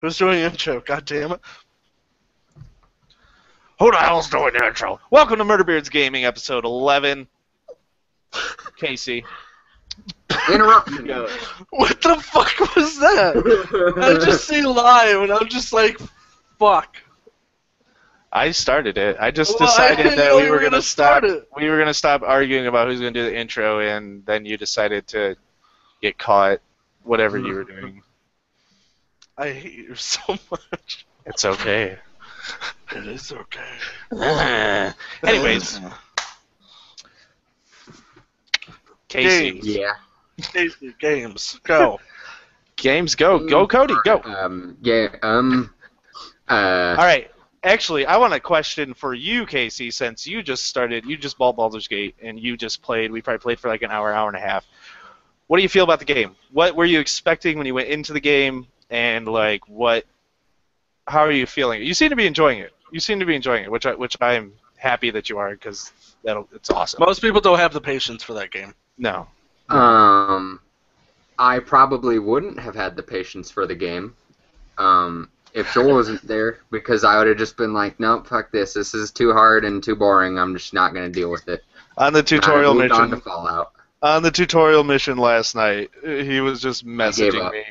Who's doing the intro? God damn it. Who the hell's doing the intro? Welcome to Murderbeards Gaming, episode 11. Casey. Interruption. What the fuck was that? I just see live, and I'm just like, fuck. I started it. I just decided that we were gonna stop. We were gonna stop arguing about who's gonna do the intro, and then you decided to get caught. Whatever you were doing. I hate you so much. It's okay. It is okay. Anyways. Casey. Games. Yeah. Casey, games. Go. Games, go. Go, Cody, go. Alright. Actually, I want a question for you, Casey, since you just bought Baldur's Gate, and you just played. We probably played for like an hour and a half. What do you feel about the game? What were you expecting when you went into the game? And like, how are you feeling? You seem to be enjoying it. Which I'm happy that you are, because it's awesome. Most people don't have the patience for that game. No. I probably wouldn't have had the patience for the game, if Joel wasn't there, because I would have just been like, nope, fuck this. This is too hard and too boring. I'm just not gonna deal with it. On the tutorial mission. On to Fallout. On the tutorial mission last night, he was just messaging me.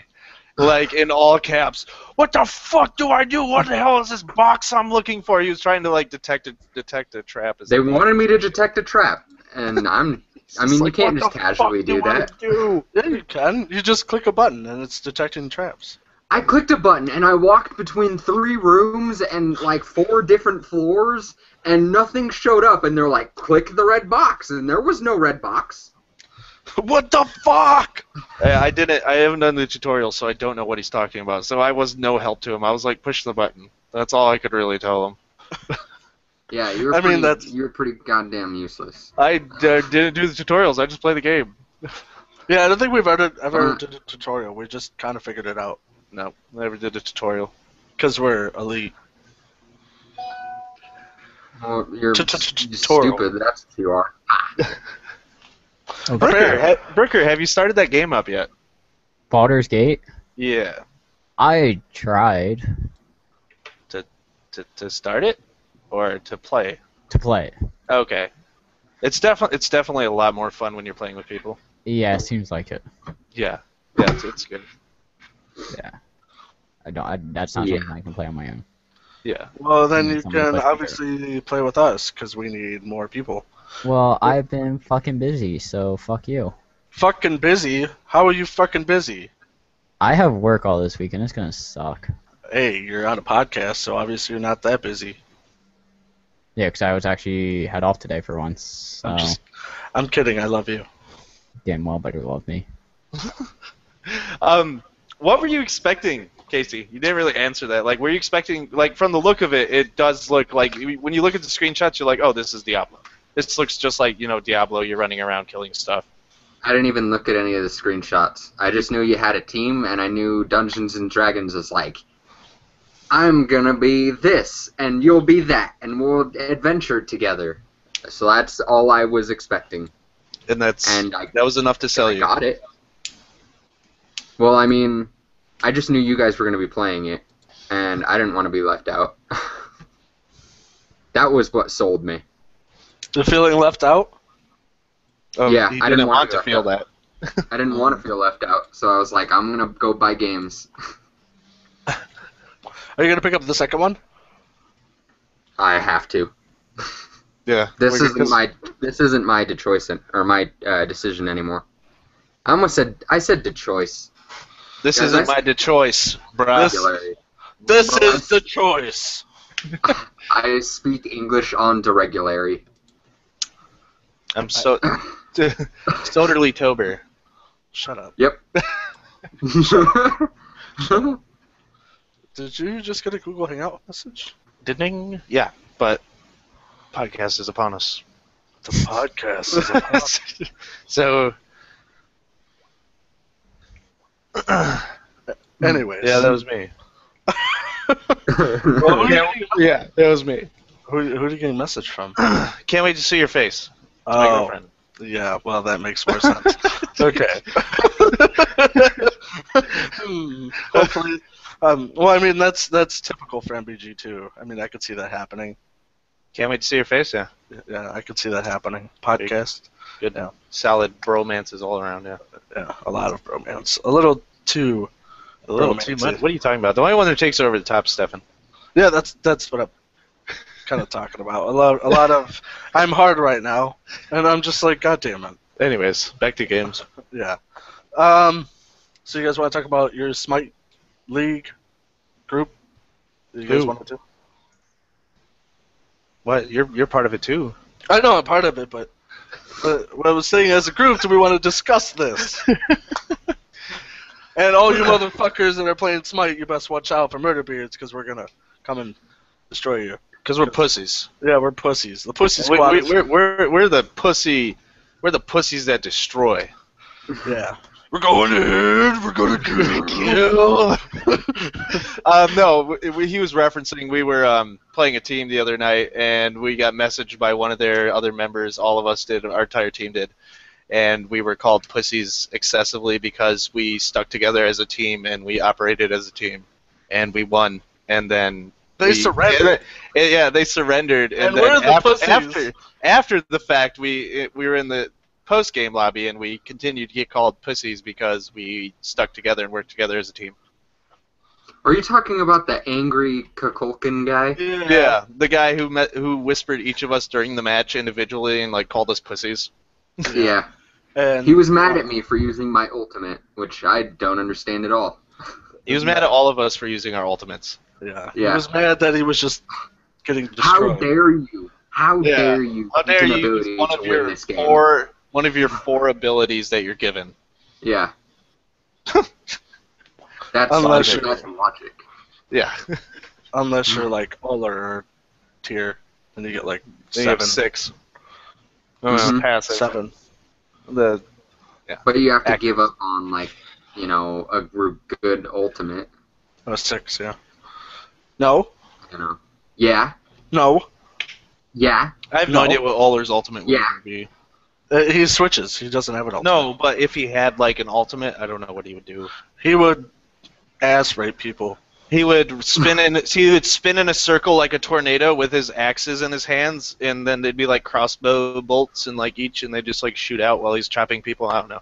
Like, in all caps, what the fuck do I do? What the hell is this box I'm looking for? He was trying to, like, detect a trap. They wanted me to detect a trap, and you can't just casually do that. Yeah, you can. You just click a button, and it's detecting traps. I clicked a button, and I walked between 3 rooms and, like, 4 different floors, and nothing showed up, and they're like, click the red box, and there was no red box. What the fuck? I haven't done the tutorial, so I don't know what he's talking about. So I was no help to him. I was like, push the button. That's all I could really tell him. Yeah, you were pretty goddamn useless. I didn't do the tutorials. I just play the game. Yeah, I don't think we've ever did a tutorial. We just kind of figured it out. No, never did a tutorial. Because we're elite. Well, you're stupid. That's what you are. Bricker, have you started that game up yet? Baldur's Gate? Yeah. I tried. To start it? Or to play? To play. Okay. It's definitely a lot more fun when you're playing with people. Yeah, it seems like it. Yeah, it's good. Yeah. That's not something I can play on my own. Yeah. Well, then you can obviously play with us, because we need more people. Well, I've been fucking busy, so fuck you. Fucking busy? How are you fucking busy? I have work all this weekend. It's gonna suck. Hey, you're on a podcast, so obviously you're not that busy. Yeah, because I was actually had off today for once. So. I'm kidding. I love you. Damn well better love me. What were you expecting, Casey? You didn't really answer that. Like, were you expecting, like, from the look of it, it does look like, when you look at the screenshots, you're like, oh, this is Diablo. This looks just like, Diablo, you're running around killing stuff. I didn't even look at any of the screenshots. I just knew you had a team, and I knew Dungeons & Dragons was like, I'm gonna be this, and you'll be that, and we'll adventure together. So that's all I was expecting. And that was enough to sell you. I got it. Well, I mean, I just knew you guys were gonna be playing it, and I didn't want to be left out. That was what sold me. The feeling left out? Yeah, I didn't want to feel that. I didn't want to feel left out, so I was like, I'm gonna go buy games. Are you gonna pick up the second one? I have to. Yeah. This isn't my decision anymore. I said de choice. This isn't my de choice, bruh. This is the choice. I speak English on de regularity. I'm Soderly Tober. Shut up. Yep. Did you just get a Google Hangout message? Ding. Yeah, but podcast is upon us. The podcast is upon us. So, anyways. Yeah, that was me. Yeah, that was me. Who did you get a message from? Can't wait to see your face. It's my girlfriend. Yeah, well, that makes more sense. Okay. Hopefully. Well, I mean, that's typical for MBG too. I mean, I could see that happening. Can't wait to see your face, yeah. Yeah, I could see that happening. Podcast. Good. Yeah. Solid bromances all around, yeah. Yeah, a lot of bromance. A little too too much. What are you talking about? The only one that takes over the top, Stefan. Yeah, that's what I'm kind of talking about. A lot of I'm hard right now, and I'm just like, God damn it. Anyways, back to games. Yeah. So you guys want to talk about your Smite League group? You guys want to? What? You're part of it too. I know I'm part of it, but what I was saying, as a group, do we want to discuss this? And all you motherfuckers that are playing Smite, you best watch out for Murderbeards, because we're gonna come and destroy you. Because we're pussies. Yeah, we're pussies. The pussy squad. We're the pussy. We're the pussies that destroy. Yeah. We're going in. We're gonna kill. No, he was referencing. We were playing a team the other night, and we got messaged by one of their other members. All of us did. Our entire team did. And we were called pussies excessively because we stuck together as a team and we operated as a team, and we won. And then they surrendered. Yeah, they surrendered. And then we're the pussies. After the fact, we were in the post-game lobby and we continued to get called pussies because we stuck together and worked together as a team. Are you talking about the angry Kukulkan guy? Yeah, the guy who whispered each of us during the match individually and like called us pussies. Yeah. And he was mad at me for using my ultimate, which I don't understand at all. He was mad at all of us for using our ultimates. Yeah. He was mad that he was just getting How destroyed. dare you? How dare you? How dare you use one of your four abilities that you're given? Yeah. That's logic. Yeah. Unless you're like Uller tier, and you get like 7. 6. Passive. 7. But you have to give up on, like, you know, a good ultimate. 6, yeah. No. You know. Yeah. No. Yeah. I have no idea what Uller's ultimate would be. He switches. He doesn't have an ultimate. No, but if he had, like, an ultimate, I don't know what he would do. He would ass rape people. He would spin in. He would spin in a circle like a tornado with his axes in his hands, and then they'd be like crossbow bolts in like each, and they just like shoot out while he's chopping people. I don't know,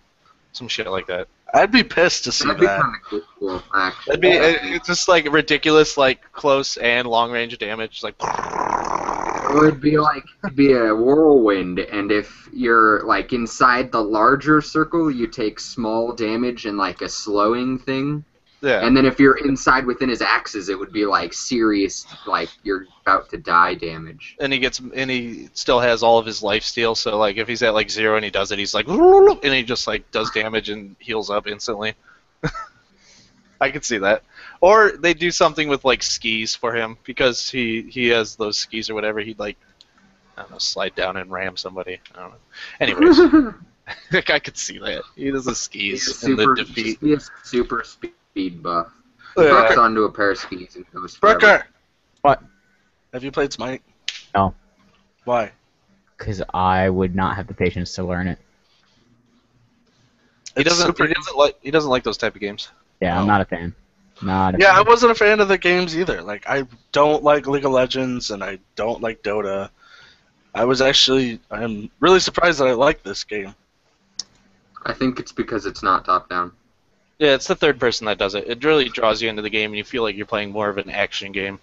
some shit like that. I'd be pissed to see that. That'd be kind of cool, actually. It's just like ridiculous, like close and long range damage, like. It would be like a whirlwind, and if you're like inside the larger circle, you take small damage and like a slowing thing. Yeah. And then if you're inside within his axes, it would be like serious, like you're about to die damage. And he still has all of his life steal, so like if he's at like 0 and he does it, he's like, and he just like does damage and heals up instantly. I could see that. Or they do something with like skis for him because he has those skis or whatever. He'd like, I don't know, slide down and ram somebody. I don't know. Anyways, I could see that. He does the skis and the defeat. He has super speed buff. He bucks onto a pair of skis and goes forever. Brooker! What? Have you played Smite? No. Why? Because I would not have the patience to learn it. He doesn't like those type of games. Yeah, I'm not a fan. I wasn't a fan of the games either. Like, I don't like League of Legends, and I don't like Dota. I'm really surprised that I like this game. I think it's because it's not top-down. Yeah, it's the third person that does it. It really draws you into the game, and you feel like you're playing more of an action game.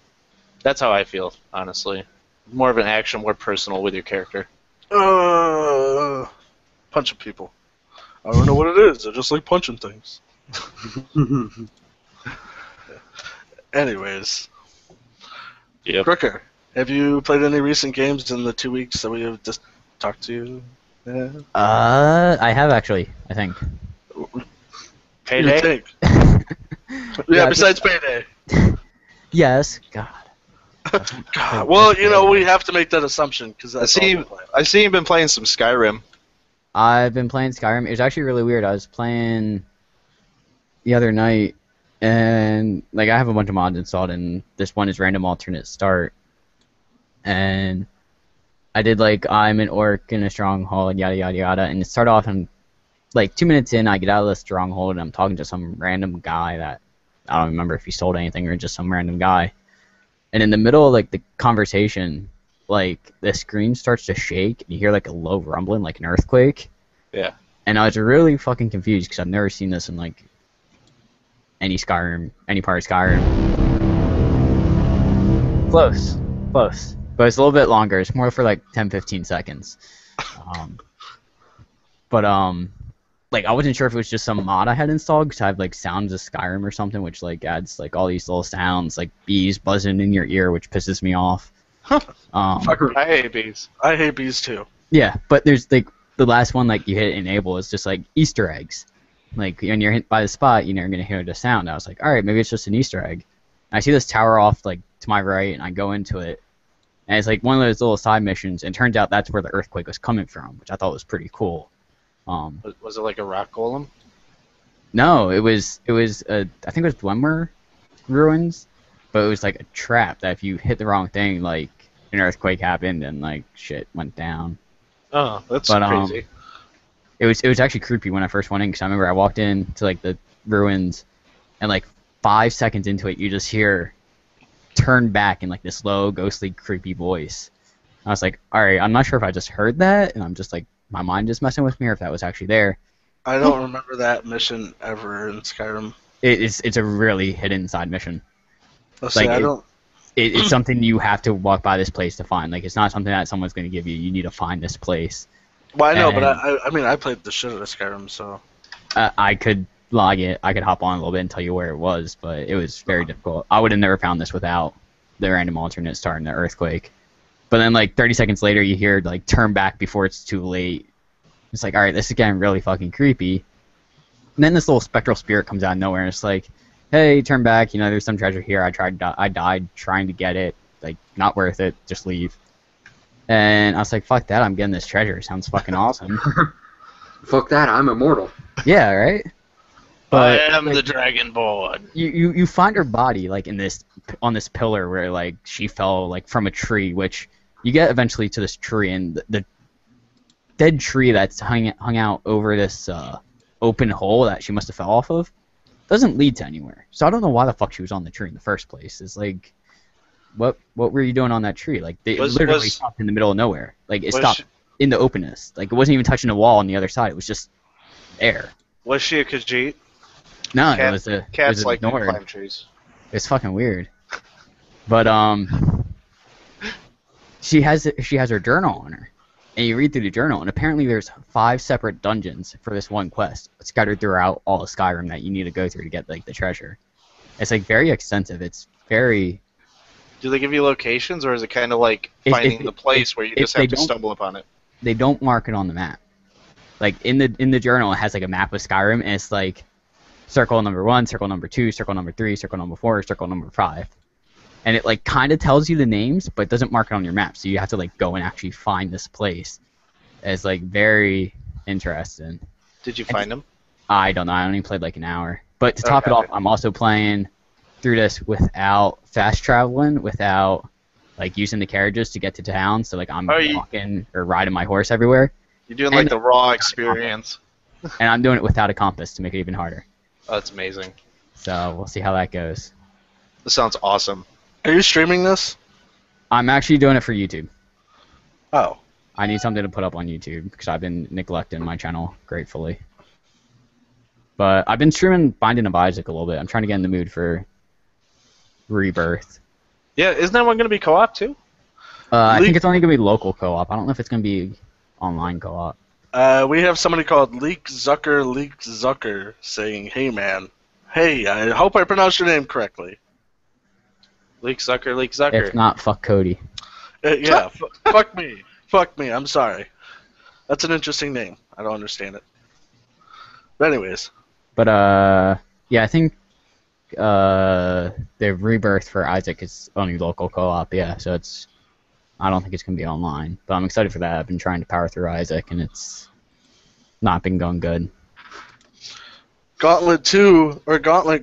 That's how I feel, honestly. More of an action, more personal with your character. Punching people. I don't know what it is. I just like punching things. Anyways. Yep. Brooker, have you played any recent games in the 2 weeks that we have just talked to you? Yeah. I have actually, I think. Payday? Yeah, besides Payday. Yes. God. God. Well, you know, we have to make that assumption because I see you've been playing some Skyrim. I've been playing Skyrim. It was actually really weird. I was playing the other night, and like I have a bunch of mods installed, and this one is random alternate start. And I did like I'm an orc in a stronghold, yada yada yada, and it started off and like 2 minutes in, I get out of the stronghold and I'm talking to some random guy that I don't remember if he sold anything or just some random guy. And in the middle of like the conversation, like the screen starts to shake and you hear like a low rumbling, like an earthquake. Yeah. And I was really fucking confused because I've never seen this in like any Skyrim, any part of Skyrim. Close, but it's a little bit longer. It's more for like 10-15 seconds. Like I wasn't sure if it was just some mod I had installed because I have like Sounds of Skyrim or something, which like adds like all these little sounds, like bees buzzing in your ear, which pisses me off. Fuck, I hate bees. I hate bees too. Yeah, but there's like the last one, like you hit enable, is just like Easter eggs. Like when you're hit by the spot, you're gonna hear the sound. I was like, all right, maybe it's just an Easter egg. And I see this tower off like to my right, and I go into it, and it's like one of those little side missions. And it turns out that's where the earthquake was coming from, which I thought was pretty cool. Was it like a rock golem? No, it was I think it was Dwemer ruins, but it was like a trap that if you hit the wrong thing, like an earthquake happened and like shit went down. Oh, that's crazy. It was actually creepy when I first went in because I remember I walked in to like the ruins, and like 5 seconds into it, you just hear "turn back" in like this low, ghostly, creepy voice. I was like, all right, I'm not sure if I just heard that and I'm just like my mind just messing with me, or if that was actually there. I don't remember that mission ever in Skyrim. It's a really hidden side mission. Let's say, It's something you have to walk by this place to find. Like, it's not something that someone's going to give you. You need to find this place. Well, I know, but I mean, I played the shit out of Skyrim, so... I could log it. I could hop on a little bit and tell you where it was, but it was very difficult. I would have never found this without the random alternate starting the earthquake. But then, like, 30 seconds later, you hear, like, turn back before it's too late. It's like, alright, this is getting really fucking creepy. And then this little spectral spirit comes out of nowhere, and it's like, hey, turn back, you know, there's some treasure here. I died trying to get it. Like, not worth it. Just leave. And I was like, fuck that, I'm getting this treasure. Sounds fucking awesome. Fuck that, I'm immortal. Yeah, right? But, I am like, the Dragonborn. You find her body, like, on this pillar where, like, she fell, like, from a tree, which you get eventually to this tree, and the dead tree that's hung out over this open hole that she must have fell off of doesn't lead to anywhere. So I don't know why the fuck she was on the tree in the first place. It's like, what were you doing on that tree? Like, it literally stopped in the middle of nowhere. Like, it stopped in the openness. Like, it wasn't even touching the wall on the other side. It was just air. Was she a Khajiit? No, it was Cats like to ignored. climb trees. It's fucking weird. But she has her journal on her, and you read through the journal, and apparently there's 5 separate dungeons for this one quest scattered throughout all of Skyrim that you need to go through to get like the treasure. It's like very extensive. It's very. Do they give you locations, or is it kind of like finding the place where you just have to stumble upon it? They don't mark it on the map. Like in the journal, it has like a map of Skyrim, and it's like circle number 1, circle number 2, circle number 3, circle number 4, circle number 5. And it like kind of tells you the names, but doesn't mark it on your map. So you have to like go and actually find this place. It's like very interesting. Did you find them? I don't know. I only played like an hour. But to top it off, I'm also playing through this without fast traveling, without like using the carriages to get to town. So like I'm walking or riding my horse everywhere. You're doing like the raw experience. And I'm doing it without a compass to make it even harder. Oh, that's amazing. So we'll see how that goes. This sounds awesome. Are you streaming this? I'm actually doing it for YouTube. Oh. I need something to put up on YouTube because I've been neglecting my channel gratefully. But I've been streaming Binding of Isaac a little bit. I'm trying to get in the mood for Rebirth. Yeah, isn't that one going to be co-op too? I think it's only going to be local co-op. I don't know if it's going to be online co-op. We have somebody called Leek Zucker saying, hey man. Hey, I hope I pronounced your name correctly. Leek Zucker. If not, fuck Cody. Yeah, fuck me. Fuck me, I'm sorry. That's an interesting name. I don't understand it. But anyways. But, yeah, I think the Rebirth for Isaac is only local co-op, yeah, so it's... I don't think it's going to be online, but I'm excited for that. I've been trying to power through Isaac, and it's not been going good. Gauntlet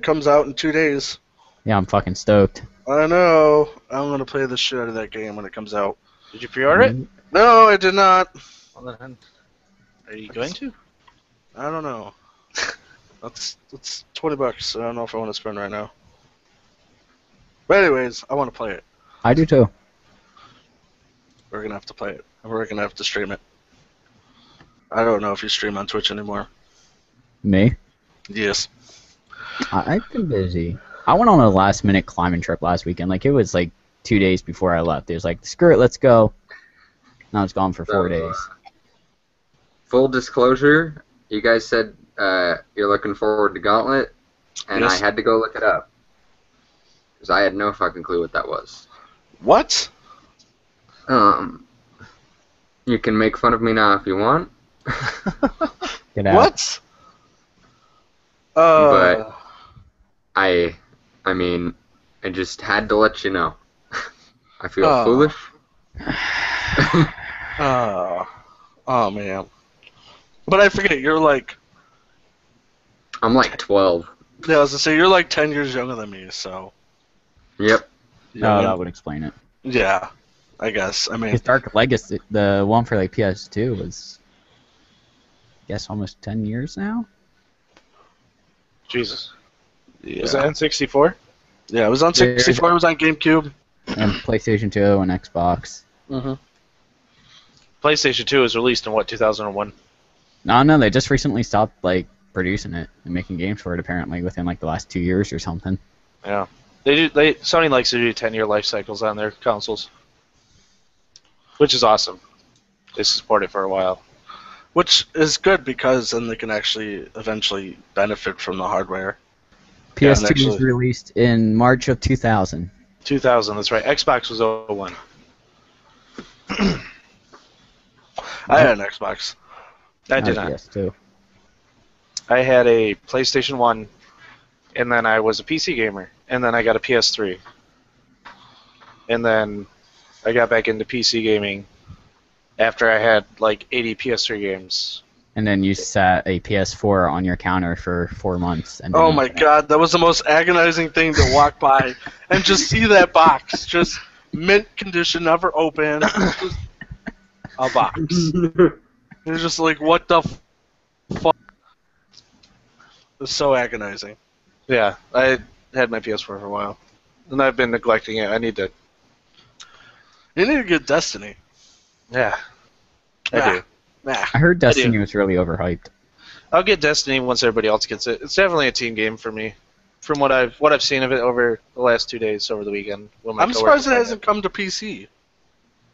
comes out in 2 days. Yeah, I'm fucking stoked. I know. I'm going to play the shit out of that game when it comes out. Did you pre-order it? No, I did not. Well, then, are you going to? I don't know. That's $20. I don't know if I want to spend right now. But anyways, I want to play it. I do too. We're gonna have to play it, and we're gonna have to stream it. I don't know if you stream on Twitch anymore. Me? Yes. I've been busy. I went on a last-minute climbing trip last weekend. Like, it was like 2 days before I left. It was like, screw it, let's go. Now it's gone for 4 days. Full disclosure, you guys said you're looking forward to Gauntlet, and Yes. I had to go look it up. Because I had no fucking clue what that was. What? You can make fun of me now if you want. Get out. What? But I mean, I just had to let you know. I feel foolish. Oh man. But I forget, you're like... I'm like 12. Yeah, I was gonna say, you're like 10 years younger than me, so... Yep. No, that would explain it. Yeah, I guess. I mean... His Dark Legacy, the one for like PS2 was, I guess, almost 10 years now? Jesus. Yeah. Was that N64? Yeah, it was on 64, it was on GameCube. And PlayStation 2 and Xbox. Mm-hmm. PlayStation 2 was released in, what, 2001? No, they just recently stopped, like, producing it and making games for it, apparently, within, like, the last 2 years or something. Yeah. Sony likes to do 10-year life cycles on their consoles. Which is awesome. They support it for a while. Which is good, because then they can actually eventually benefit from the hardware. PS2 was released in March of 2000. 2000, that's right. Xbox was 01. I had an Xbox. I did not. PS2. I had a PlayStation 1, and then I was a PC gamer, and then I got a PS3. And then I got back into PC gaming after I had like 80 PS3 games. And then you sat a PS4 on your counter for 4 months. And Oh my god, that was the most agonizing thing to walk by and just see that box. Just mint condition, never open. Just a box. You're just like, what the fuck? It's so agonizing. Yeah, I had my PS4 for a while, and I've been neglecting it. I need to. You need to get Destiny. Yeah, I do. Nah. I heard Destiny was really overhyped. I'll get Destiny once everybody else gets it. It's definitely a team game for me, from what I've seen of it over the last 2 days over the weekend. I'm surprised it hasn't come to PC.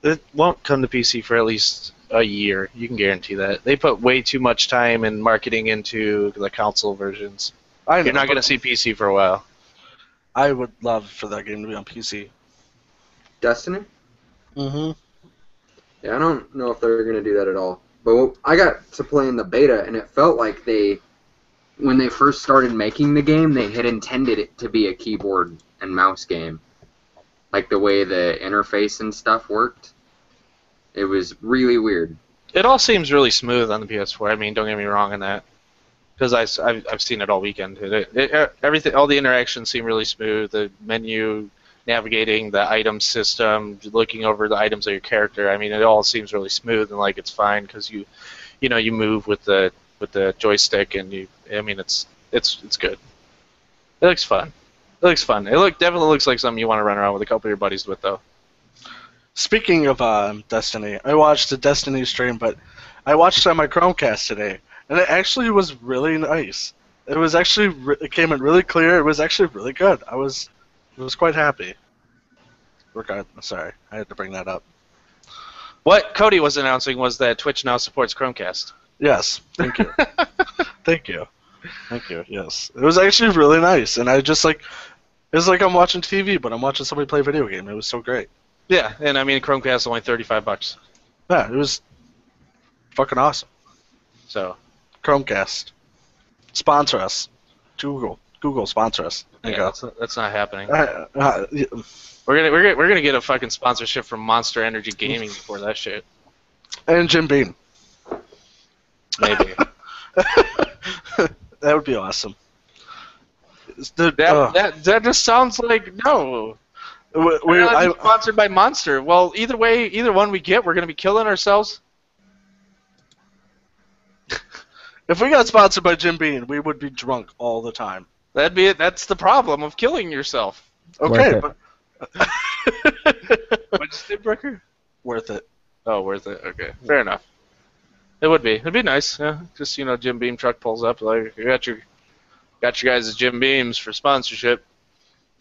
It won't come to PC for at least a year. You can guarantee that. They put way too much time and marketing into the console versions. I know, You're not going to see PC for a while. I would love for that game to be on PC. Destiny? Mm-hmm. Yeah, I don't know if they're going to do that at all. But I got to play in the beta, and it felt like when they first started making the game, they had intended it to be a keyboard and mouse game. Like the way the interface and stuff worked. It was really weird. It all seems really smooth on the PS4. I mean, don't get me wrong on that, because I've seen it all weekend. Everything, all the interactions seem really smooth. The menu, navigating, the item system, looking over the items of your character. I mean, it all seems really smooth and like it's fine because you move with the joystick and it's good. It looks fun. It definitely looks like something you want to run around with a couple of your buddies with, though. Speaking of Destiny, I watched the Destiny stream, but I watched it on my Chromecast today, and it actually was really nice. It was actually it came in really clear. It was actually really good. I was quite happy. Sorry, I had to bring that up. What Cody was announcing was that Twitch now supports Chromecast. Yes, thank you. Thank you. Yes, it was actually really nice, and it was like I'm watching TV, but I'm watching somebody play a video game. It was so great. Yeah, and I mean Chromecast is only $35. Yeah, it was fucking awesome. So, Chromecast, sponsor us. Google sponsor us. There you yeah, go. that's not happening. Yeah. We're gonna get a fucking sponsorship from Monster Energy Gaming before that shit. And Jim Beam. Maybe. That would be awesome. That just sounds like no. We're not sponsored by Monster. Well, either one we get, we're gonna be killing ourselves. If we got sponsored by Jim Beam, we would be drunk all the time. That'd be it. That's the problem of killing yourself. Okay, Worth but What'd you say, Brooker? worth it. Oh, worth it. Okay, fair enough. It would be. It'd be nice. Yeah, just Jim Beam truck pulls up like you got your guys' Jim Beams for sponsorship.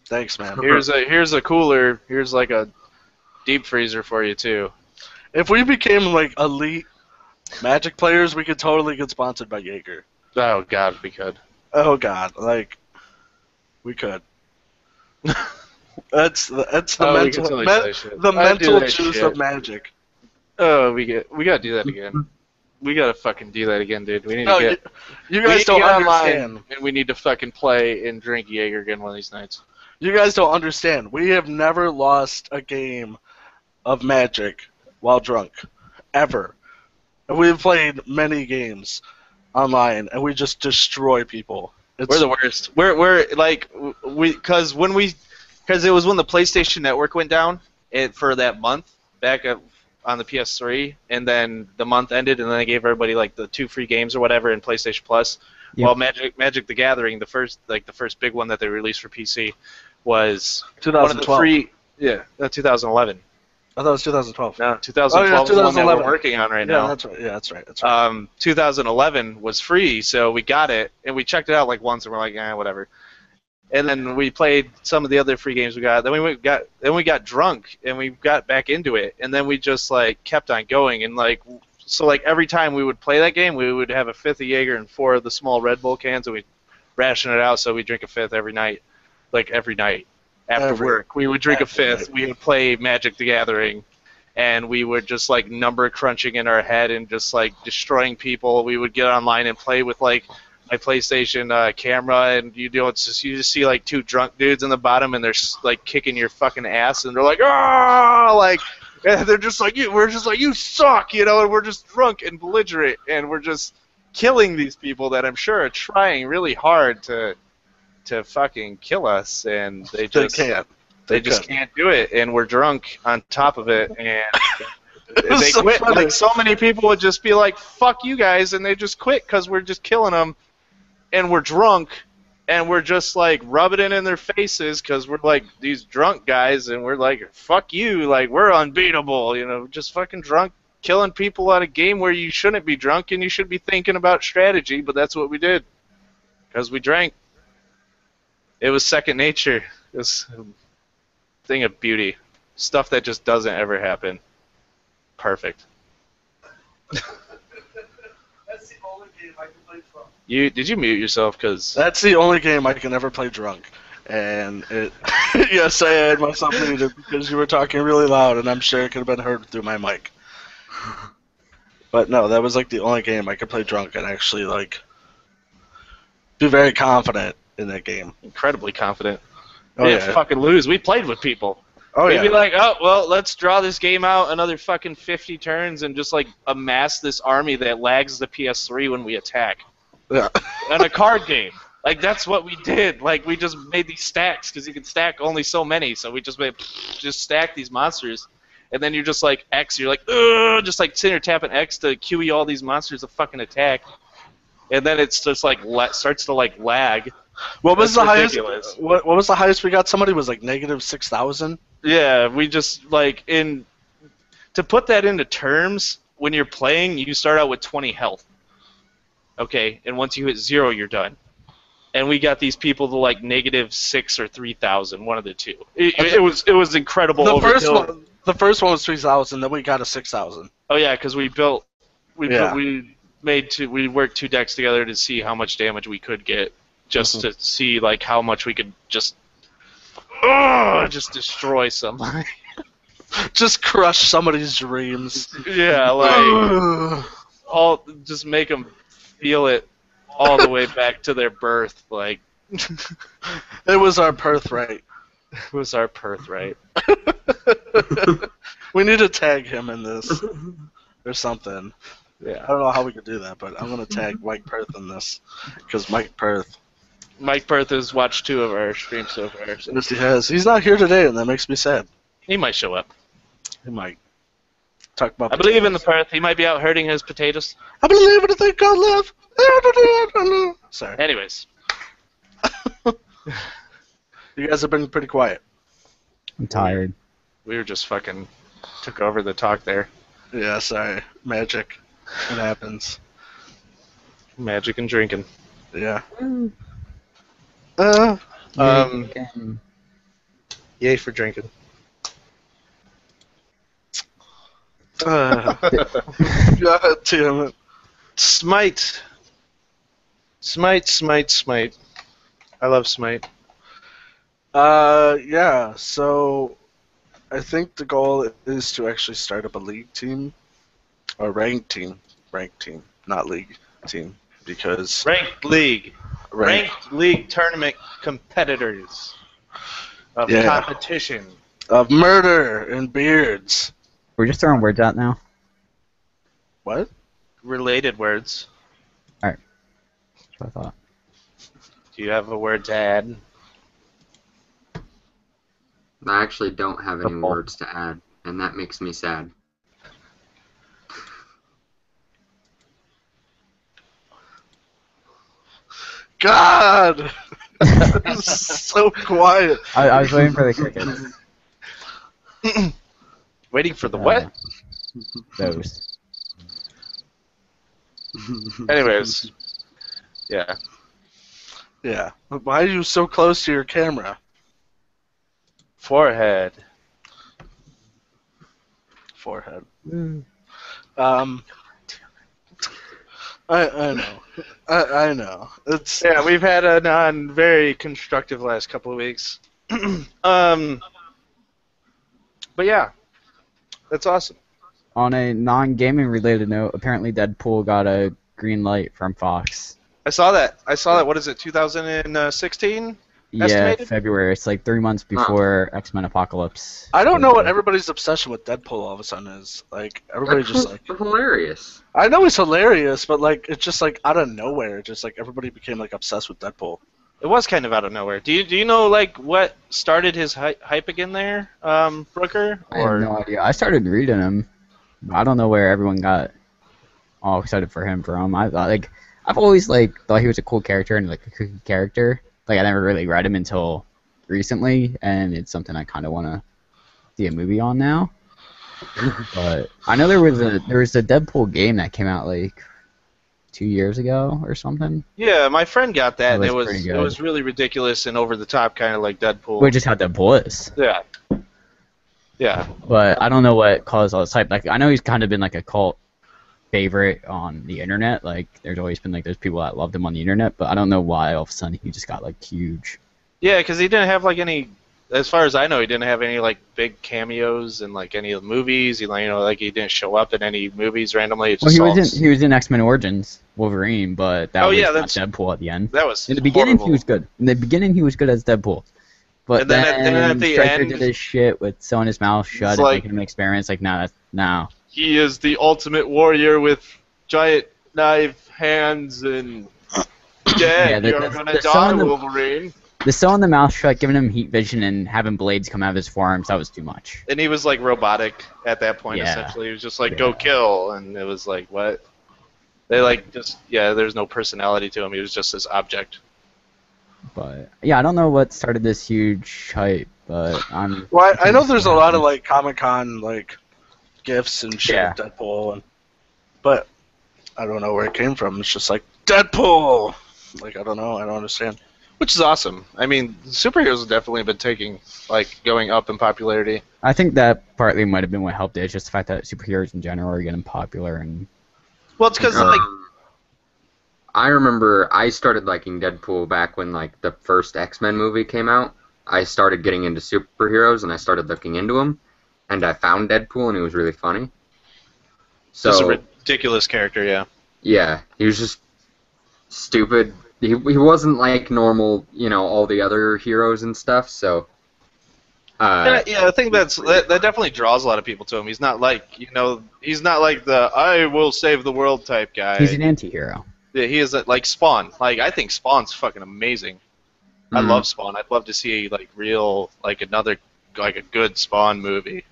Thanks, man. Here's a cooler. Here's like a deep freezer for you too. If we became like elite Magic players, we could totally get sponsored by Jaeger. Oh God, we could. Oh God, like we could. That's the mental juice of Magic. Oh, we gotta do that again. We gotta fucking do that again, dude. We need to get. You guys don't understand. And we need to fucking play and drink Jaeger again one of these nights. You guys don't understand. We have never lost a game of Magic while drunk, ever. And we've played many games online, and we just destroy people. We're the worst. We're like because it was when the PlayStation Network went down for that month back on the PS3, and then the month ended, and then they gave everybody like the 2 free games or whatever in PlayStation Plus. Yep. Well, Magic the Gathering, the first big one that they released for PC was 2012. 2011. I thought it was 2012. No, 2012 is the one that we're working on right now. That's right. Yeah, that's right. 2011 was free, so we got it, and we checked it out like once, and we're like, whatever. And then we played some of the other free games we got. Then we got drunk, and we got back into it, and then we just like kept on going, and like so like every time we would play that game, we would have a 5th of Jaeger and 4 of the small Red Bull cans, and we'd ration it out so we drink a 5th every night, like every night. After work, we would drink a 5th. We would play Magic the Gathering, and we would just like number crunching in our head and just like destroying people. We would get online and play with like my PlayStation camera, and you just see like 2 drunk dudes in the bottom, and they're like kicking your fucking ass, and they're like, ah, like and they're just like we're just like you suck, and we're just drunk and belligerent, and we're just killing these people that I'm sure are trying really hard to fucking kill us, and they just can't do it, and we're drunk on top of it, and they so quit. Funny. Like so many people would just be like, "Fuck you guys," and they just quit because we're just killing them, and we're drunk, and we're just like rubbing it in their faces because we're like these drunk guys, and we're like, "Fuck you!" Like we're unbeatable, just fucking drunk, killing people at a game where you shouldn't be drunk and you should be thinking about strategy, but that's what we did because we drank. It was second nature. It was a thing of beauty. Stuff that just doesn't ever happen. Perfect. That's the only game I can play drunk. Did you mute yourself? Cause that's the only game I can ever play drunk. And yes, I had myself muted because you were talking really loud, and I'm sure it could have been heard through my mic. But no, that was like the only game I could play drunk and actually like be very confident in that game. Incredibly confident. We didn't fucking lose. We played with people. We'd be like, oh, well, let's draw this game out another fucking 50 turns and just like amass this army that lags the PS3 when we attack. Yeah. And a card game. Like, that's what we did. Like, we just made these stacks because you can stack only so many. So we just stack these monsters. And then you're just like X. You're like, ugh, just like sitting there tapping X to QE all these monsters to fucking attack. And then it's just like starts to like lag. What was the ridiculous. highest? What was the highest we got? Somebody was like negative 6,000. Yeah, we just like to put that into terms. When you're playing, you start out with 20 health. Okay, and once you hit 0, you're done. And we got these people to like negative 6 or 3,000, one of the two. It was incredible. The first one was 3,000. Then we got a 6,000. Oh yeah, because we worked 2 decks together to see how much damage we could get. Just to see like how much we could just destroy somebody. Just crush somebody's dreams. Yeah, like just make them feel it all the way back to their birth. Like it was our birthright. It was our birthright. We need to tag him in this or something. Yeah. I don't know how we could do that, but I'm gonna tag Mike Perth in this because Mike Perth has watched 2 of our streams so far. So. Yes, he has. He's not here today, and that makes me sad. He might show up. He might. talk about. I believe in the Perth. He might be out herding his potatoes. I believe in the thing called love. Sorry. Anyways. You guys have been pretty quiet. I'm tired. We were just fucking took over the talk there. Yeah, sorry. Magic. It happens. Magic and drinking. Yeah. Yay for drinking. God damn it. Smite. Smite. I love Smite. Yeah, so I think the goal is to actually start up a league team. Or ranked team, not league team, because Ranked league tournament competitors of competition of murder and beards. We're just throwing words out now. What? related words. Alright. That's what I thought. Do you have a word to add? I actually don't have any Football. words to add, and that makes me sad. God! So quiet. I was waiting for the crickets. Waiting for the what? Those. Anyways. Yeah. Yeah. Why are you so close to your camera? Forehead. Forehead. I know. I know. It's Yeah, we've had a very constructive last couple of weeks. But yeah, that's awesome. On a non-gaming related note, apparently Deadpool got a green light from Fox. I saw that. What is it, 2016? Yeah, Estimated? February. It's like 3 months before X-Men Apocalypse. I don't know what everybody's obsession with Deadpool all of a sudden is. Like everybody That's just like hilarious. I know he's hilarious, but like it's just like out of nowhere, just like everybody became like obsessed with Deadpool. It was kind of out of nowhere. Do you know like what started his hype again there, Brooker? I have no idea. I started reading him. I don't know where everyone got all excited for him from. I thought I've always thought he was a cool character and like a kooky character. Like I never really read him until recently, and it's something I kind of want to see a movie on now. But I know there was a Deadpool game that came out like 2 years ago or something. Yeah, my friend got that, and It it was was pretty it good. was really ridiculous and over the top, kind of like Deadpool. Which is how Deadpool is. Yeah. Yeah. But I don't know what caused all this hype. Like I know he's kind of been like a cult favorite on the internet. Like there's always been like those people that loved him on the internet, but I don't know why all of a sudden he just got like huge. Yeah, because he didn't have like any, as far as I know, he didn't have any like big cameos in like any of the movies. He he didn't show up in any movies randomly. It's Well, just he was in X-Men Origins Wolverine, but that was not that's- Deadpool at the end. that was In the beginning, horrible. he was good. In the beginning, he was good as Deadpool. But And then at the Stryker end- did his shit with sewing his mouth shut It's and like- making him experiments. Like, no. He is the ultimate warrior with giant knife hands and Yeah, dead. the- You're the- gonna the die, song- Wolverine. The sewing the mouth shut, giving him heat vision, and having blades come out of his forearms, that was too much. And he was like robotic at that point. Yeah. Essentially, he was just like go kill, and it was like what? They there's no personality to him. He was just this object. But yeah, I don't know what started this huge hype, but I'm. Well, I know there's a lot of like Comic-Con like gifts and shit Yeah. of Deadpool, but I don't know where it came from. It's just like Deadpool. Like I don't know. I don't understand. Which is awesome. I mean, superheroes have definitely been going up in popularity. I think that partly might have been what helped it. It's just the fact that superheroes in general are getting popular, and Well, it's because I remember I started liking Deadpool back when like the first X-Men movie came out. I started getting into superheroes and I started looking into them, and I found Deadpool and it was really funny. So it's a ridiculous character, yeah. yeah, he was just stupid. He wasn't like normal, all the other heroes and stuff. So Yeah, I think that definitely draws a lot of people to him. He's not like he's not like the I will save the world type guy. he's an anti-hero. Yeah, he is like Spawn. Like I think Spawn's fucking amazing. I Mhm. love Spawn. I'd love to see like a good Spawn movie.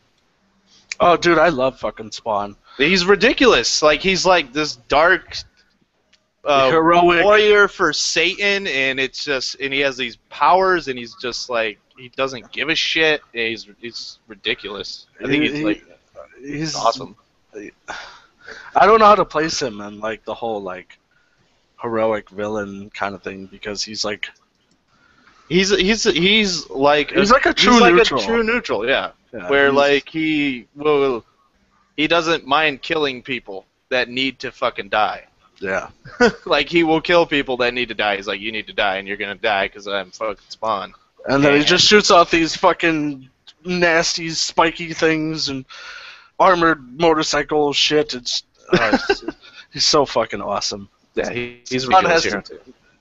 Oh, dude, I love fucking Spawn. He's ridiculous. Like he's like this dark, heroic warrior for Satan, and he has these powers, and he's just like he doesn't give a shit. He's ridiculous. I think he's awesome. I don't know how to place him in like the whole like heroic villain kind of thing because he's like he's like a true neutral. Yeah. Where like he doesn't mind killing people that need to fucking die. Yeah. Like he will kill people that need to die. He's like, you need to die, and you're gonna die because I'm fucking Spawn. And then he just shoots off these fucking nasty, spiky things and armored motorcycle shit. He's so fucking awesome. Yeah, he's ridiculous.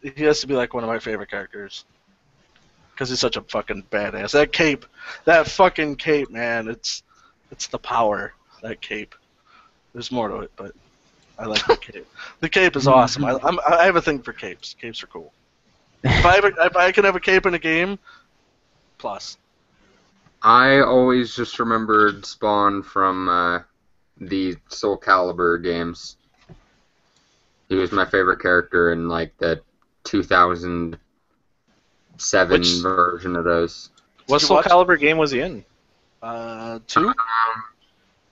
He has to be like one of my favorite characters because he's such a fucking badass. That fucking cape, man. It's the power. That cape. There's more to it, but I like the cape. The cape is awesome. I have a thing for capes. Capes are cool. If I can have a cape in a game, plus. I always just remembered Spawn from the Soul Calibur games. He was my favorite character in like the 2007 version of those. What Soul Calibur game was he in? 2?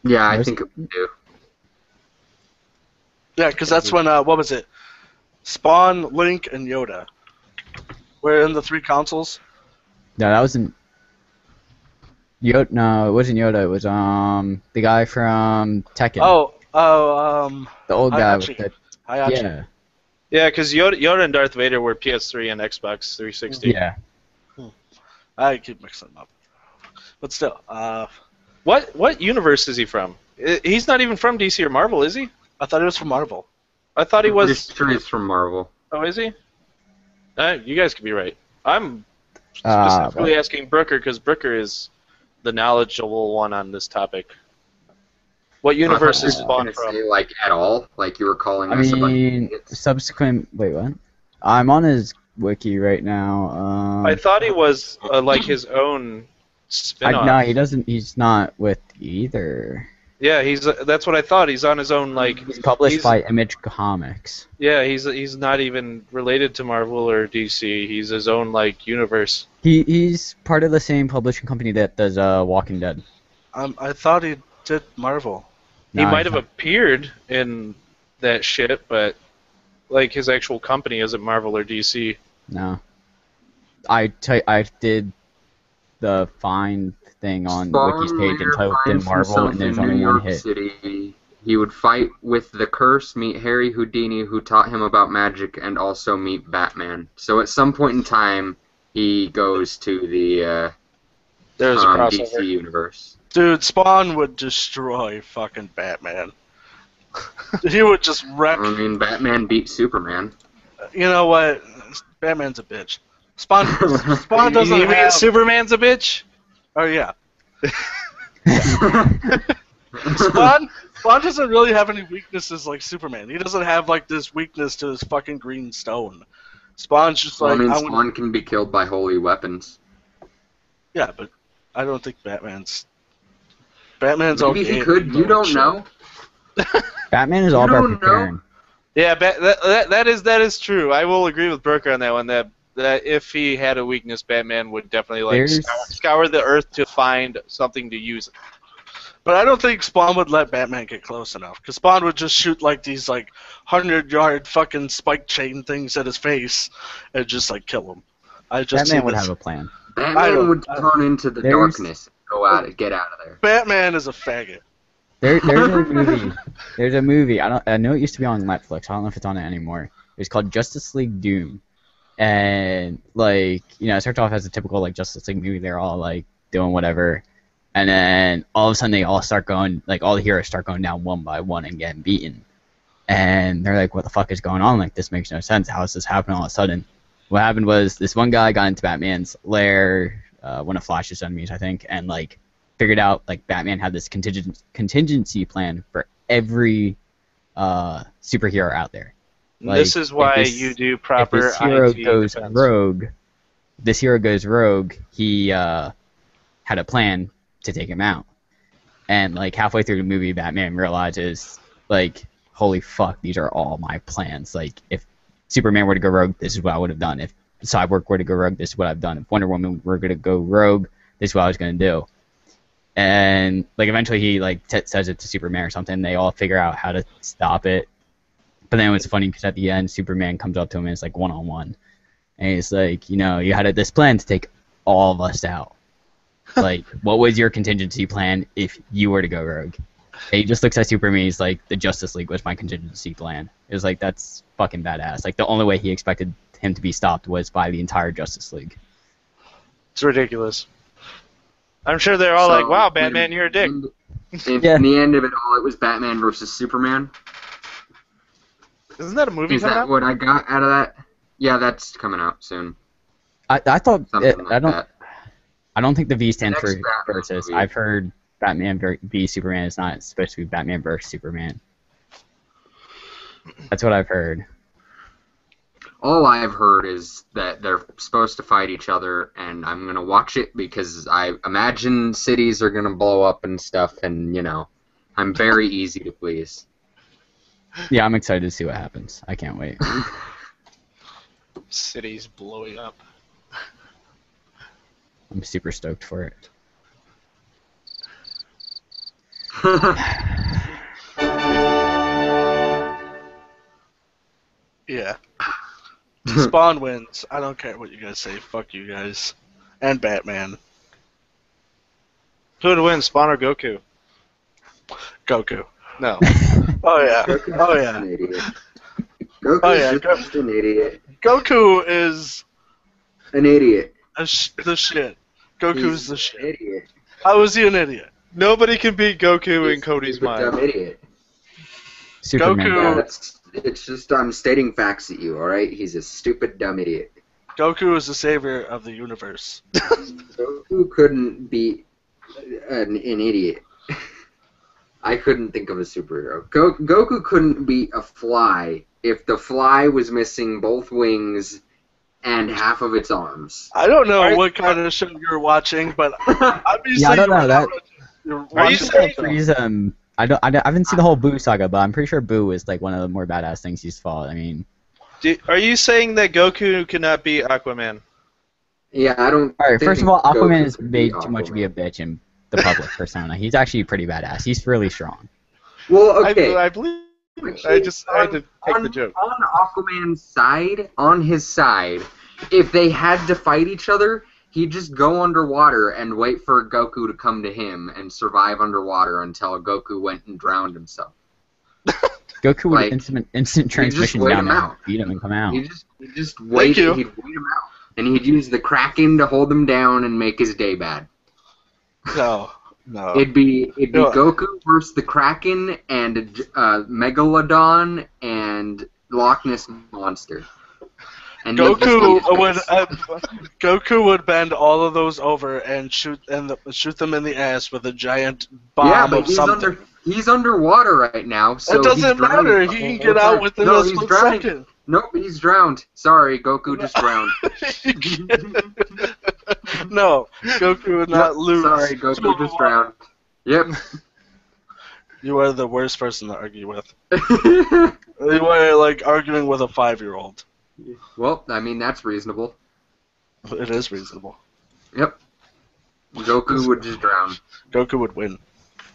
Yeah, I think it was 2. Yeah, because that's when, what was it? Spawn, Link, and Yoda were in the 3 consoles. No, that wasn't... No, it wasn't Yoda. It was the guy from Tekken. The old guy with the... Yeah. Yeah, because Yoda and Darth Vader were PS3 and Xbox 360. Yeah. I keep mixing them up. But still, What universe is he from? He's not even from DC or Marvel, is he? I thought he was from Marvel. I thought he was... I'm sure he's from Marvel. Oh, is he? You guys could be right. I'm specifically asking Brooker, because Brooker is the knowledgeable one on this topic. What universe is Spawn from? Say, like, at all? Like you were calling us a bunch of idiots? Subsequent... Wait, what? I'm on his wiki right now. I thought he was, like, his own spin-off. No, he doesn't... He's not with either. Yeah, that's what I thought. He's on his own, like... He's published by Image Comics. Yeah, he's not even related to Marvel or DC. He's his own, like, universe. He's part of the same publishing company that does Walking Dead. I thought he did Marvel. He might have appeared in that shit, but like his actual company isn't Marvel or DC. No. I did the find thing on Wiki's page and typed in Marvel, and there's only one hit. City. He would fight with the Curse, meet Harry Houdini, who taught him about magic, and also meet Batman. So at some point in time, he goes to the There's a crossover. DC universe. Dude, Spawn would destroy fucking Batman. He would just wreck... I mean, Batman beat Superman. You know what? Batman's a bitch. Spawn doesn't you mean have... Superman's a bitch? Oh, yeah. Spawn doesn't really have any weaknesses like Superman. He doesn't have, like, this weakness to his fucking green stone. Spawn's just like... Spawn can be killed by holy weapons. Yeah, but I don't think Batman's Maybe okay. he could. You don't know. Batman is all about preparing. Yeah, that is true. I will agree with Brooker on that one. That if he had a weakness, Batman would definitely scour the earth to find something to use. But I don't think Spawn would let Batman get close enough, because Spawn would just shoot like these 100-yard fucking spike chain things at his face and just like kill him. Batman would have a plan. Batman would turn into the darkness. Get out of there. Batman is a faggot. There's a movie. There's a movie. I know it used to be on Netflix. I don't know if it's on it anymore. It was called Justice League Doom, and it started off as a typical Justice League movie. They're all doing whatever, and then all of a sudden they all start going all the heroes start going down one by one and getting beaten, and they're like, "What the fuck is going on? This makes no sense. How is this happening all of a sudden?" What happened was this one guy got into Batman's lair. One of Flash's enemies, I think, and figured out Batman had this contingency plan for every superhero out there. This is why you do proper. If this hero IT goes defense. rogue, he had a plan to take him out. And like halfway through the movie, Batman realizes like, holy fuck, these are all my plans. Like if Superman were to go rogue, this is what I would have done. If Cyborg were to go rogue, this is what I've done. If Wonder Woman were going to go rogue, this is what I was going to do. And like eventually he like says it to Superman or something. They all figure out how to stop it. But then it's funny because at the end, Superman comes up to him and it's like one-on-one. And he's like, you know, you had this plan to take all of us out. Like, what was your contingency plan if you were to go rogue? And he just looks at Superman. He's like, the Justice League was my contingency plan. It was like, that's fucking badass. Like, the only way he expected him to be stopped was by the entire Justice League. It's ridiculous. I'm sure they're all like, wow, Batman, you're a dick. In the end of it all, it was Batman versus Superman. Isn't that a movie Is coming that out? what I got out of that? Yeah, that's coming out soon. I thought Something like that. I don't think the V stands The for next Batman versus. movie. I've heard Batman v Superman is not supposed to be Batman versus Superman. That's what I've heard. All I've heard is that they're supposed to fight each other, and I'm going to watch it because I imagine cities are going to blow up and stuff, and, you know, I'm very easy to please. Yeah, I'm excited to see what happens. I can't wait. Cities blowing up. I'm super stoked for it. Yeah. Spawn wins. I don't care what you guys say. Fuck you guys. And Batman. Who would win, Spawn or Goku? Goku. No. Oh yeah. Goku's Oh just yeah. an idiot. Goku's Oh, yeah, just an idiot. Goku is An idiot. the shit. Goku's the He's shit. an idiot. How is he an idiot? Nobody can beat Goku in He's Cody's a dumb mind. idiot. Superman. Goku- It's just I'm stating facts at you, alright? He's a stupid, dumb idiot. Goku is the savior of the universe. Goku couldn't be an idiot. I couldn't think of a superhero. Goku couldn't be a fly if the fly was missing both wings and half of its arms. I don't know what kind of show you're watching, but obviously Yeah, I don't know that. You're Are you watching saying- that show. I haven't seen the whole Boo saga, but I'm pretty sure Boo is like one of the more badass things he's fought. I mean, Are you saying that Goku cannot beat Aquaman? Yeah, I don't. all right. think First of all, Aquaman Goku is could made be too much to be a Aquaman. bitch in the public persona. He's actually pretty badass. He's really strong. Well, okay. I believe. I had to take the joke. On Aquaman's side, on his side, if they had to fight each other, he'd just go underwater and wait for Goku to come to him and survive underwater until Goku went and drowned himself. Goku would Like, instant transmission wait down him there, out. beat him, and come out. He'd just wait. you. He'd wait him out, and he'd use the Kraken to hold him down and make his day bad. No. It'd be No. Goku versus the Kraken and Megalodon and Loch Ness Monster. And Goku would bend all of those over and shoot them in the ass with a giant bomb yeah, but of something. he's underwater right now. So It doesn't he's drowning matter. the He whole can get time. out within No, a he's split drowning. second. Nope, he's drowned. Sorry, Goku just drowned. No, Goku would not Yep, lose. Sorry, Goku just drowned. Yep. You are the worst person to argue with. You are like arguing with a 5-year-old. Well, I mean, that's reasonable. It is reasonable. Yep. Goku would just drown. Goku would win.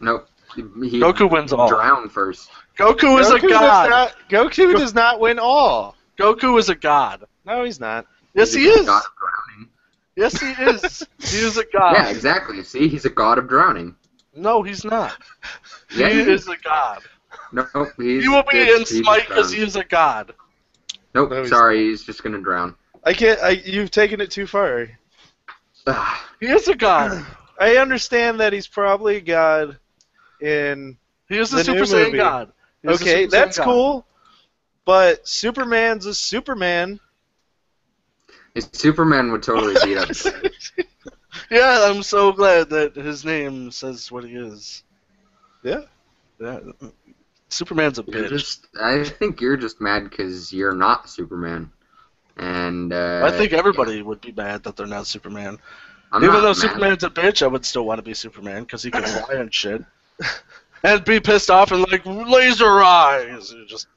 Nope. Goku wins all. Drown first. Goku is a god. Goku does not win all. Goku is a god. No, he's not. Yes, he He's a is. god of drowning. Yes, he is. He is a god. Yeah, exactly. See, he's a god of drowning. No, he's not. Yeah, He is a god. Nope, he's. He will be in he's Smite just because he drowned. is a god. Nope, No, he's sorry, he's just gonna drown. I can't. You've taken it too far. Ugh. He is a god. I understand that he's probably God in. He is a The Super new Saiyan movie. god. He is a Okay, Super Saiyan that's god. cool. But Superman's a Superman. Superman would totally beat up. Yeah, I'm so glad that his name says what he is. Yeah. Yeah. Superman's a bitch. I think you're just mad because you're not Superman. And I think everybody would be mad that they're not Superman. I'm Even not though mad. Superman's a bitch, I would still want to be Superman because he can fly and shit. and be pissed off and like laser eyes. Just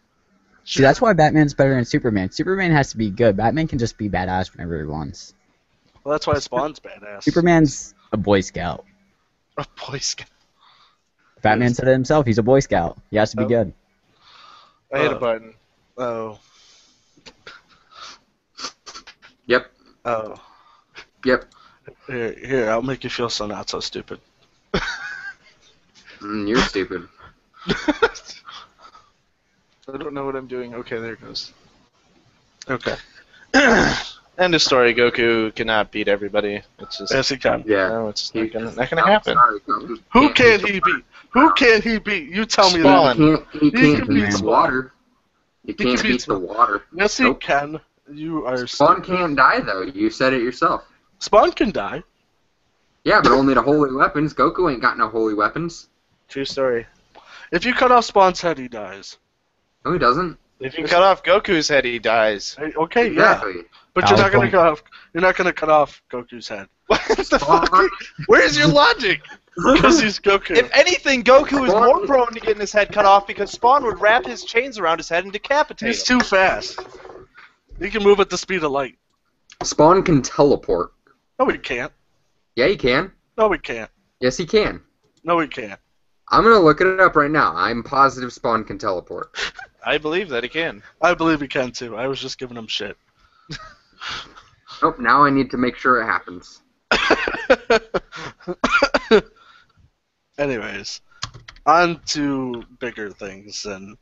See, that's why Batman's better than Superman. Superman has to be good. Batman can just be badass whenever he wants. well, that's why Spawn's badass. Superman's a Boy Scout. A Boy Scout. Batman said it himself. He's a Boy Scout. He has to be good. I hit a button. Oh. Yep. Oh. Yep. Here, I'll make you feel so not so stupid. You're stupid. I don't know what I'm doing. Okay, there it goes. Okay. End of story. Goku cannot beat everybody. It's just Yes, he can. Yeah. no, it's not gonna happen. Who can he beat? Who can he beat? You tell me Spawn. that. He can't can beat beat the Spawn. water. He can can't beat beat the Spawn. water. Yes, he Nope. can. You are Spawn stupid. can't die though. You said it yourself. Spawn can die. Yeah, but only the holy weapons. Goku ain't got no holy weapons. True story. If you cut off Spawn's head, he dies. No, he doesn't. If you cut off Goku's head, he dies. Hey, okay, yeah. Exactly. But you're not gonna Point. cut off. You're not gonna cut off Goku's head What the fuck? Where's your logic? because he's Goku. If anything, Goku is more prone to getting his head cut off because Spawn would wrap his chains around his head and decapitate He's him. too fast. He can move at the speed of light. Spawn can teleport. No, he can't. Yeah, he can. No, he can't. Yes, he can. No, he can't. I'm gonna look it up right now. I'm positive Spawn can teleport. I believe that he can. I believe he can too. I was just giving him shit. Nope. Now I need to make sure it happens. Anyways, on to bigger things and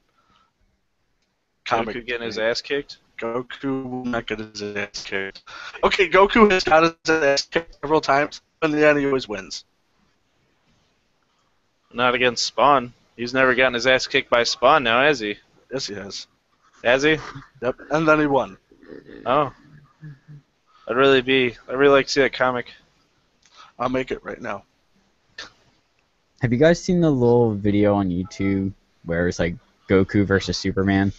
comic. Goku getting his ass kicked. Goku will not get his ass kicked. Okay, Goku has got his ass kicked several times, but in the end he always wins. Not against Spawn. He's never gotten his ass kicked by Spawn now, has he? Yes, he has. Has he? Yep, and then he won. Oh. I'd really like to see that comic. I'll make it right now. Have you guys seen the little video on YouTube where it's like Goku versus Superman?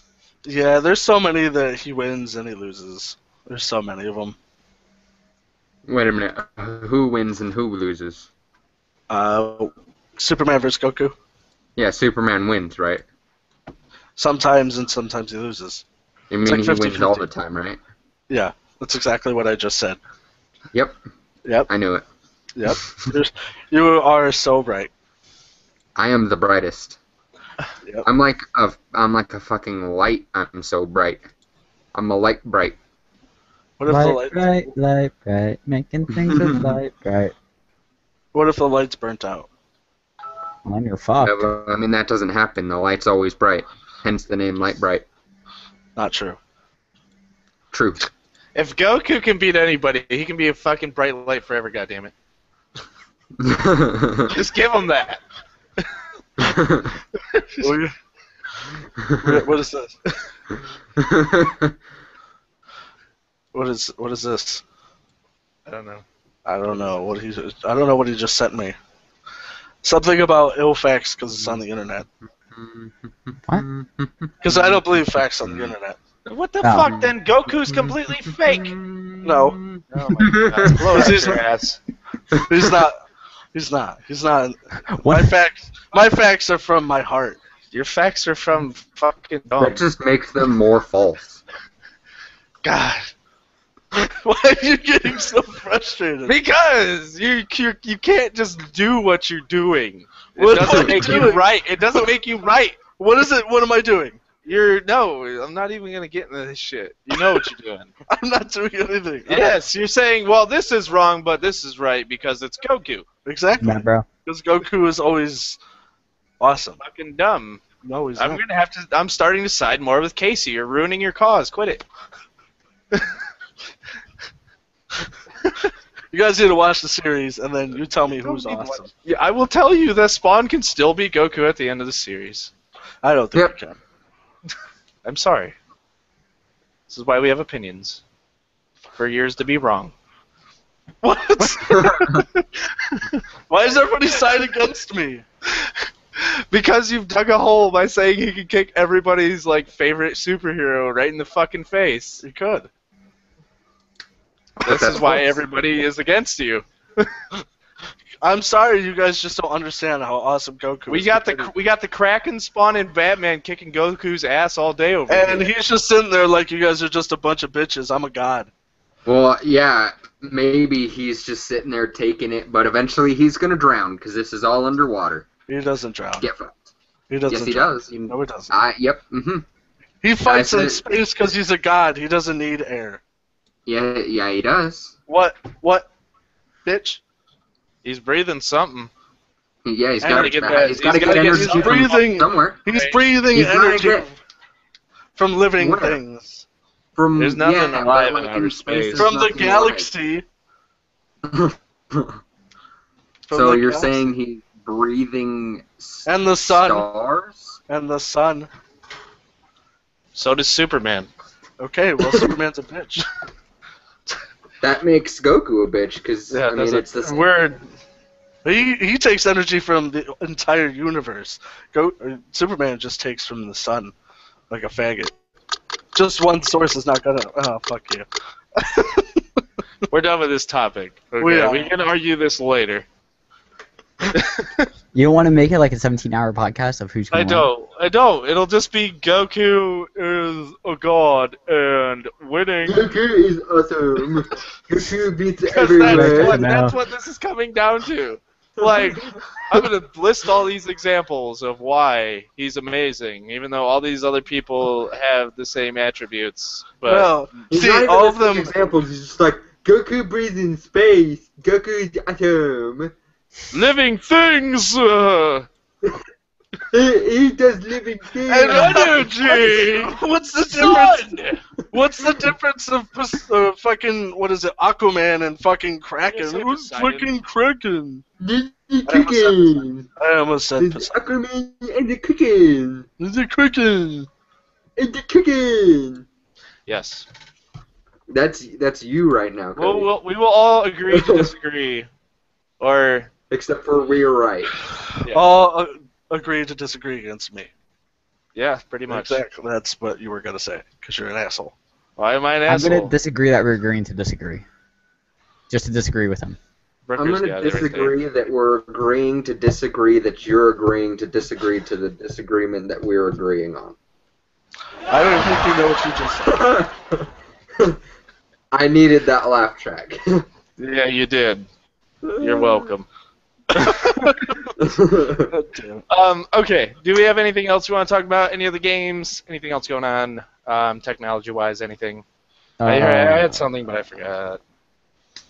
Yeah, there's so many that he wins and he loses. There's so many of them. Wait a minute. Who wins and who loses? Superman versus Goku. Yeah, Superman wins, right? Sometimes and sometimes he loses. I mean, like he wins 50-50. all the time, right? Yeah, that's exactly what I just said. Yep. Yep, I knew it. yep. You are so right. I am the brightest. Yep. I'm like a fucking light. I'm so bright. I'm a light bright. What if the light? light bright, making things with light bright. What if the light's burnt out? Well, you're fucked. I mean, that doesn't happen. The light's always bright. Hence the name Light Bright. Not true. True. If Goku can beat anybody, he can be a fucking bright light forever, goddammit. Just give him that. What is this? What is this? I don't know. I don't know what he just sent me. Something about ill facts because it's on the internet. What? Because I don't believe facts on the internet. What the Oh. fuck then? Goku's completely fake. No, Oh my god. Blow He's your not- ass. he's not. He's not. He's not. What? My facts are from my heart. Your facts are from fucking That dumb. just makes them more false. God. Why are you getting so frustrated? Because you can't just do what you're doing. It What am doesn't I make you doing? right. It doesn't make you right. What is it? What am I doing? I'm not even gonna get into this shit. You know what you're doing. I'm not doing anything. Yes, you're saying, well, this is wrong, but this is right because it's Goku. Exactly. Nah, bro. Because Goku is always awesome. Fucking dumb. No, he's I'm not. gonna have to. I'm starting to side more with Casey. You're ruining your cause. Quit it. You guys need to watch the series, and then you tell me who's Don't need to awesome. watch- Yeah, I will tell you that Spawn can still beat Goku at the end of the series. I don't think Yep. you can. I'm sorry. This is why we have opinions. For years to be wrong. What? Why is everybody side against me? Because you've dug a hole by saying he can kick everybody's like favorite superhero right in the fucking face. You could. This That's is why false. everybody is against you. I'm sorry, you guys just don't understand how awesome Goku is. We got the Kraken spawn and Batman kicking Goku's ass all day over here. And he's just sitting there like you guys are just a bunch of bitches. I'm a god. Well, yeah, maybe he's just sitting there taking it, but eventually he's gonna drown because this is all underwater. He doesn't drown. Get fucked. He doesn't. Yes, he drown. does. No, he doesn't. Yep. Mhm. He fights in space because he's a god. He doesn't need air. Yeah, he does. What, bitch? He's breathing something. Yeah, he's I got gotta to get get that- He's got to he's get gotta get energy some from breathing. somewhere. He's breathing He's gonna energy get- from living Where? things. From There's nothing yeah, alive but, in like, outer space, space. there's From the nothing galaxy. alive. From So the you're galaxy. saying he's breathing And the sun. stars? And the sun. So does Superman. Okay, well, Superman's a bitch. That makes Goku a bitch, because I mean, it's the same. We're He takes energy from the entire universe. Superman just takes from the sun, like a faggot. Just one source is not gonna. Oh, fuck you. we're done with this topic. Okay, We are. we can argue this later. You don't want to make it like a 17-hour podcast of who's I going don't. It'll just be Goku is a god and winning. Goku is awesome. Goku beats Because everyone. that's what this is coming down to. Like, I'm gonna list all these examples of why he's amazing, even though all these other people have the same attributes. But Well, He's see, not even all of listing them. examples. He's just like, Goku breathes in space. Goku is awesome. living things. He does living things. And Energy! What's the difference? Sun! What's the difference of fucking what is it, Aquaman and fucking Kraken? You said Who's Poseidon. fucking Kraken? The chicken. I almost said The Poseidon. Aquaman and the chicken. The Kraken. And the chicken. Yes. That's you right now, Cody. We will all agree to disagree, or Except for we're right. Yeah. All agree to disagree against me. yeah, pretty much. Exactly. That's what you were gonna say, because you're an asshole. Why am I an I'm asshole? going to disagree that we're agreeing to disagree. Just to disagree with him. Brooker's I'm going got to everything. disagree that we're agreeing to disagree that you're agreeing to disagree to the disagreement that we're agreeing on. I don't think you know what you just said. I needed that laugh track. Yeah, you did. You're welcome. God damn. Okay. Do we have anything else we want to talk about? Any other games? Anything else going on, technology-wise? Anything? I had something, but I forgot.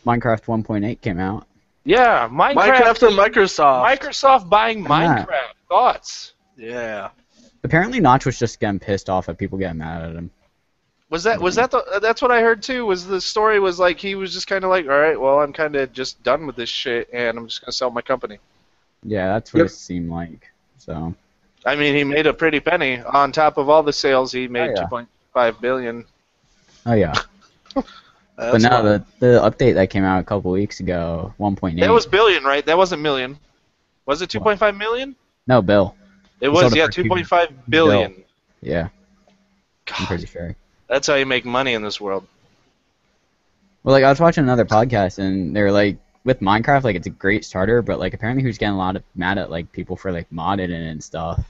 Minecraft 1.8 came out. Yeah, Minecraft and Microsoft. Microsoft buying Yeah. Minecraft. Thoughts? Yeah. Apparently, Notch was just getting pissed off at people getting mad at him. That's what I heard too? Was the story was like he was just kind of like, all right, well, I'm kind of just done with this shit, and I'm just gonna sell my company. Yeah, that's what Yep. it seemed like. So. I mean, he made a pretty penny on top of all the sales. He made yeah. 2.5 billion. Oh yeah. But now the update that came out a couple weeks ago, 1.8. That was billion, right? That wasn't million. Was it 2.5 million? No, Bill. It He was, sold it yeah, for 2.5 billion. Yeah, I'm God, pretty sure. that's how you make money in this world. Well, like I was watching another podcast and they were like, with Minecraft, like it's a great starter, but like apparently he was getting a lot of mad at like people for like modding it and stuff,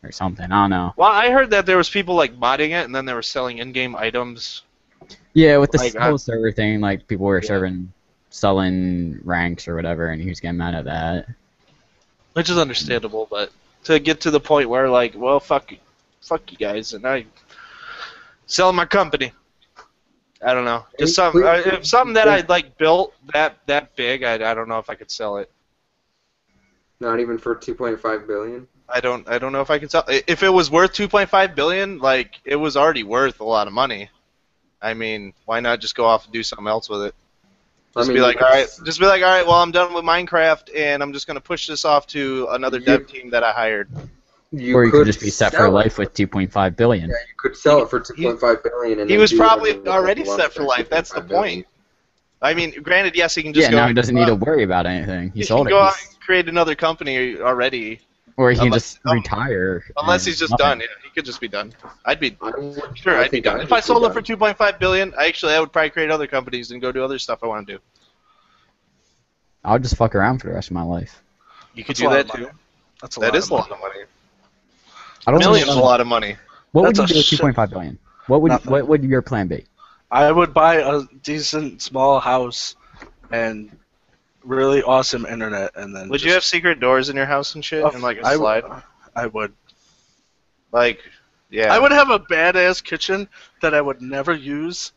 or something. I don't know. Well, I heard that there was people like modding it, and then they were selling in-game items. Yeah, with the Like, whole server thing, like people were Yeah. selling ranks or whatever, and he was getting mad at that. Which is understandable, but to get to the point where, like, well, fuck you guys, and I selling my company. I don't know. Just if something that I like built that big, I don't know if I could sell it. Not even for 2.5 billion. I don't know if I could sell. If it was worth 2.5 billion, like it was already worth a lot of money. I mean, why not just go off and do something else with it? Just be like, all right. Well, I'm done with Minecraft, and I'm just gonna push this off to another dev team that I hired. Or you could just be set for sell it. life with 2.5 billion. Yeah, you could sell it for 2.5 billion. And He then was do probably whatever already you want set for with life. That's the 2.5 billion. point. I mean, granted, yes, he can just Yeah, go. now he doesn't need to worry about anything. He sold can it. go out and create another company already. Or he can unless- just retire. Unless and he's just nothing. done. Yeah, he could just be done. I'd be Sure, I'd be done. If I sold it for 2.5 billion, I would probably create other companies and go do other stuff I want to do. I'll just fuck around for the rest of my life. You could That's do a lot that of money. too. That's a That lot is of a lot money. of money. I don't Millions is really a lot of money. What would That's you a do with 2.5 billion? What Nothing. would your plan be? I would buy a decent small house and really awesome internet, and then Would you have secret doors in your house and shit, and like a slide? I would. Like, yeah. I would have a badass kitchen that I would never use,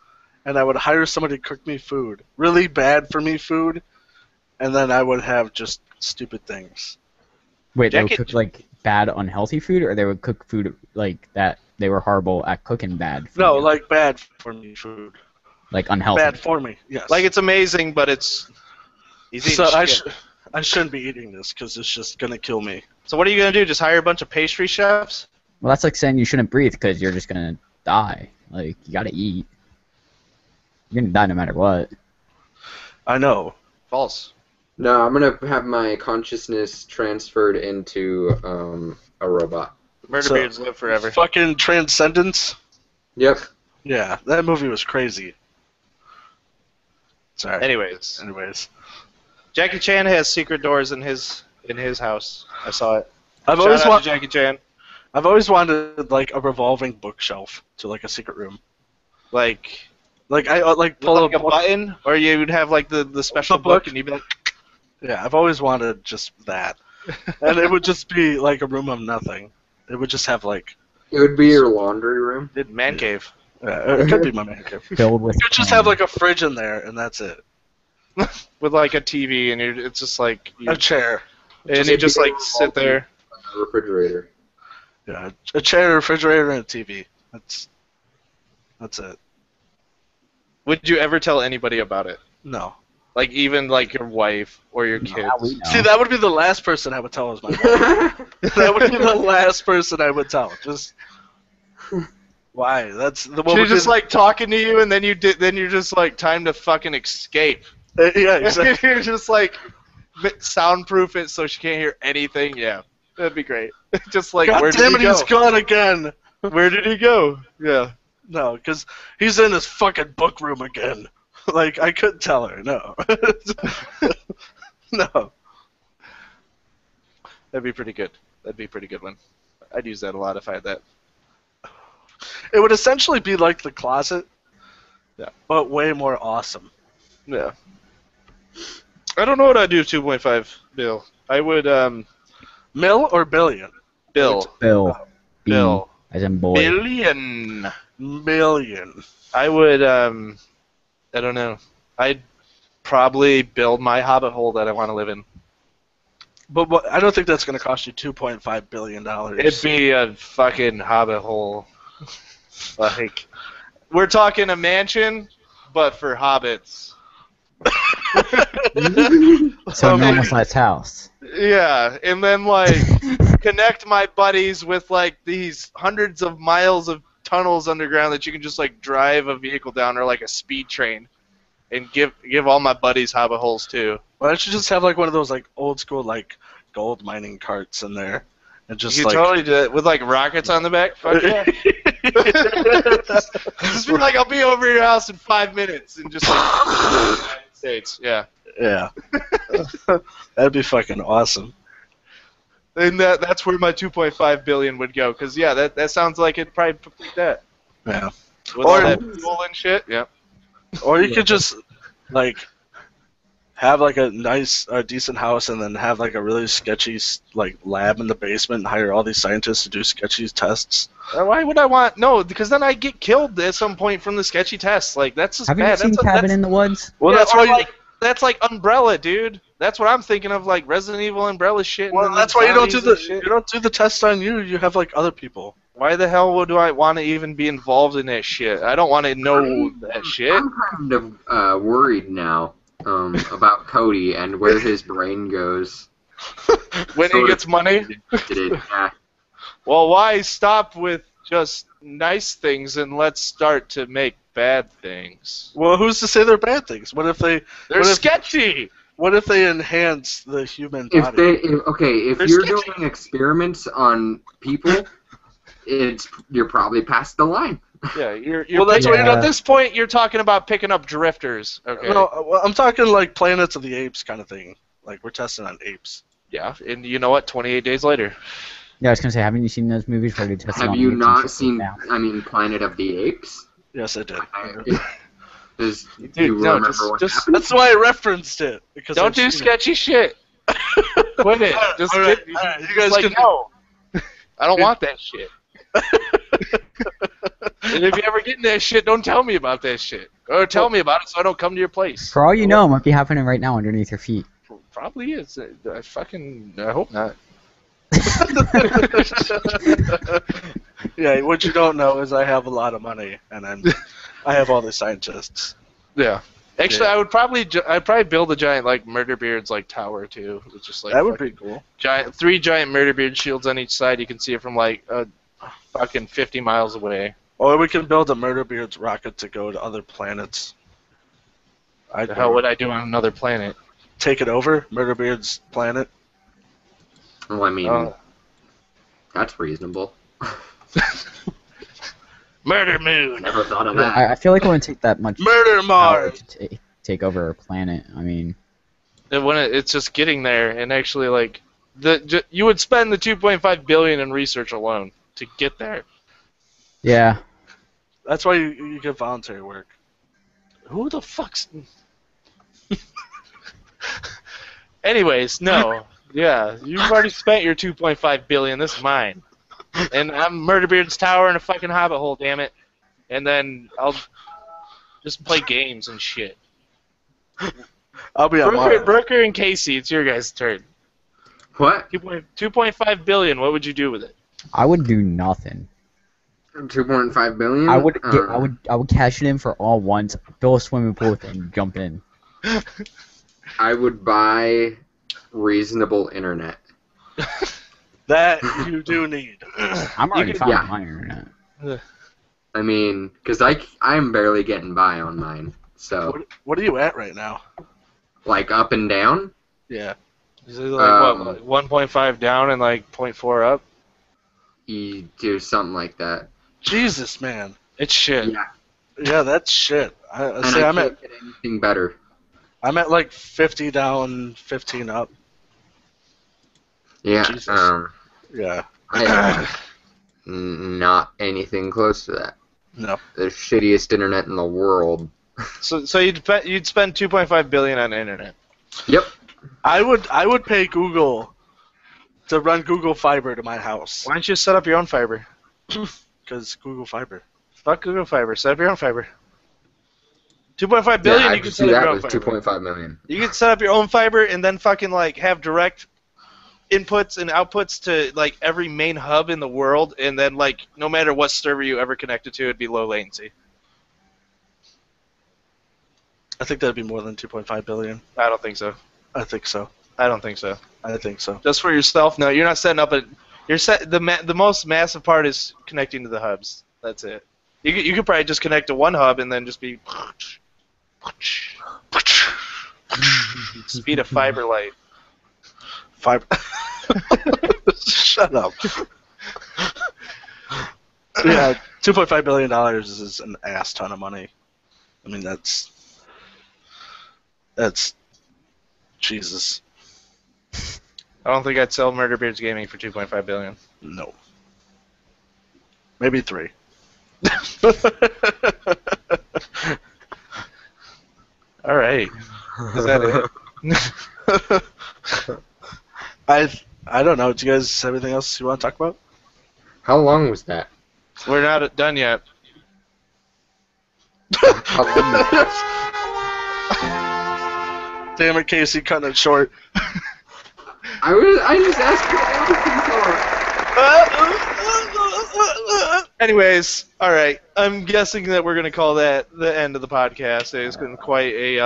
and I would hire somebody to cook me food, really bad for me food, and then I would have just stupid things. Wait, they would Jacket- cook like bad, unhealthy food, or they would cook food like that they were horrible at cooking bad food? No, like bad for me food. like unhealthy. Bad for me. Yes. Like it's amazing, but it's. He's eating so shit. I shouldn't be eating this because it's just gonna kill me. So what are you gonna do? Just hire a bunch of pastry chefs? Well, that's like saying you shouldn't breathe because you're just gonna die. Like you gotta eat. You're gonna die no matter what. I know. False. No, I'm gonna have my consciousness transferred into a robot. Murder So- beards live forever. Fucking Transcendence. Yep. Yeah, that movie was crazy. Sorry. Anyways, Jackie Chan has secret doors in his house. I saw it. I've Shout always out wanted. to Jackie Chan. I've always wanted like a revolving bookshelf to like a secret room. Like, Like I like with, pull like a book. button, or you would have like the special The book. book, and you'd be like, Yeah, I've always wanted just that, and it would just be like a room of nothing. It would just have like It would be your laundry room. man cave. it could be my man cave. Filled with. You could just have like a fridge in there, and that's it. With like a TV, and it's just like, A chair. and you just like sit there. A refrigerator. Yeah, a chair, a refrigerator, and a TV. That's it. Would you ever tell anybody about it? No. Like even like your wife or your kids? Now we know. See, that would be the last person I would tell was my wife. That would be the last person I would tell. Just why? That's the one. She's just like talking to you, and then you're just like, time to fucking escape. yeah, exactly. You're just like, soundproof it so she can't hear anything. Yeah, that'd be great. Just like, God where damn did it, he he's go? gone again. Where did he go? Yeah. No, because he's in his fucking book room again. Like, I couldn't tell her, no. No. That'd be pretty good. That'd be a pretty good one. I'd use that a lot if I had that. It would essentially be like the closet, Yeah. but way more awesome. Yeah. I don't know what I'd do with 2.5 bill. I would, Mil or billion? Bill. B, Bill. as in boy. Billion. Million. I would, I don't know. I'd probably build my hobbit hole that I want to live in. But I don't think that's going to cost you $2.5 billion. It'd be a fucking hobbit hole. Like, we're talking a mansion, but for hobbits. So a normal-sized house. Yeah, and then, like, connect my buddies with, like, these hundreds of miles of tunnels underground that you can just, like, drive a vehicle down, or, like, a speed train, and give all my buddies hobbit holes, too. Why don't you just have like one of those like old school like gold mining carts in there, and just You like totally do it with, like, rockets on the back? Fuck yeah. Just be like, I'll be over your house in 5 minutes, and just, like, United States, yeah. yeah, that'd be fucking awesome. And that's where my 2.5 billion would go, because yeah, that sounds like it'd probably complete that. Yeah, With Or- all that fuel and shit. Yeah. or you could just like have like a decent house, and then have like a really sketchy like lab in the basement, and hire all these scientists to do sketchy tests. Why would I want no? Because then I get killed at some point from the sketchy tests. Like that's just Have you bad. seen That's Cabin in the Woods? Well, yeah, that's or why. like, that's like Umbrella, dude. That's what I'm thinking of, like Resident Evil Umbrella shit. and Well, then that's why you don't do zombies the and shit. you don't do the test on you. You have like other people. Why the hell do I want to even be involved in that shit? I don't want to know that shit. I'm kind of worried now about Cody and where his brain goes. When he Sort gets of money. Yeah. Well, why stop with just nice things and let's start to make bad things? Well, who's to say they're bad things? What if they? They're What if- sketchy. What if they enhance the human If body? if They're you're sketchy. doing experiments on people, you're probably past the line. Yeah, you're Well, that's picking- what- at this point you're talking about picking up drifters. Okay. No, well, I'm talking like Planets of the Apes kind of thing. Like we're testing on apes. Yeah, and you know what? 28 days later. Yeah, I was gonna say, haven't you seen those movies where they test Have on you apes and not shit seen, now? Planet of the Apes? Yes, I did. Do Dude, you no, remember just- what just- happened? That's why I referenced it. Because Don't I've do seen sketchy shit. Quit it. Just All right, get, all right, you just guys like, can- no. I don't want that shit. And if you ever get in that shit, don't tell me about that shit. Or tell me about it so I don't come to your place. For all you know, it might be happening right now underneath your feet. Probably is. I hope not. Yeah, what you don't know is I have a lot of money, and I have all the scientists. Yeah. Actually, Yeah. I'd probably build a giant like Murderbeard's like tower too. It's just like That would be cool. three giant Murderbeard shields on each side. You can see it from like fucking 50 miles away. Or we can build a Murderbeard's rocket to go to other planets. The hell would I do on another planet? take it over, Murderbeard's planet? Well, I mean, that's reasonable. Murder Moon. Never thought of that. I feel like it wouldn't take that much Murder power Mars! to take over a planet. I mean, It's just getting there, and actually, like, you would spend the 2.5 billion in research alone to get there. yeah. That's why you get voluntary work. Who the fuck's? Anyways, no. Yeah, you've already spent your 2.5 billion. This is mine, and I'm Murderbeard's tower in a fucking hobbit hole. Damn it! And then I'll just play games and shit. I'll be on Mars. Brooker and Casey, it's your guys' turn. What? 2.5 billion. What would you do with it? I would do nothing. 2.5 billion? I would cash it in for all once, build a swimming pool with it, and jump in. I would buy reasonable internet. That you do need. I'm already fine yeah. with my internet. I mean, because I'm barely getting by on mine. So, What are you at right now? like, up and down? Yeah. Is it like what, 1.5 down and like 0.4 up? You do something like that. Jesus, man. It's shit. Yeah. Yeah, that's shit. And See, I I'm can't get anything better. at like 50 down, 15 up. Yeah. Jesus. Yeah. Not anything close to that. No. The shittiest internet in the world. So you'd spend 2.5 billion on the internet. Yep. I would pay Google to run Google Fiber to my house. Why don't you set up your own fiber? Because Google Fiber. Fuck Google Fiber. Set up your own fiber. 2.5 billion. Yeah, You I can just set do up that your own with fiber. 2.5 million. You can set up your own fiber and then fucking like have direct inputs and outputs to like every main hub in the world, and then like no matter what server you ever connected to, it'd be low latency. I think that'd be more than 2.5 billion. I don't think so. I think so. I don't think so. I think so. Just for yourself? No, you're not setting up a. You're set. The most massive part is connecting to the hubs. That's it. You could probably just connect to one hub and then just be. Speed of fiber light. Fiber. Shut up. Yeah, $2.5 billion is an ass ton of money. I mean, that's Jesus. I don't think I'd sell Murderbeard's Gaming for 2.5 billion. No. Maybe 3. All right. Is that it? I don't know. Do you guys have anything else you want to talk about? How long was that? We're not done yet. How long was that? Damn it, Casey, cutting it short. I just asked for Anyways, all right. I'm guessing that we're gonna call that the end of the podcast. It's been quite a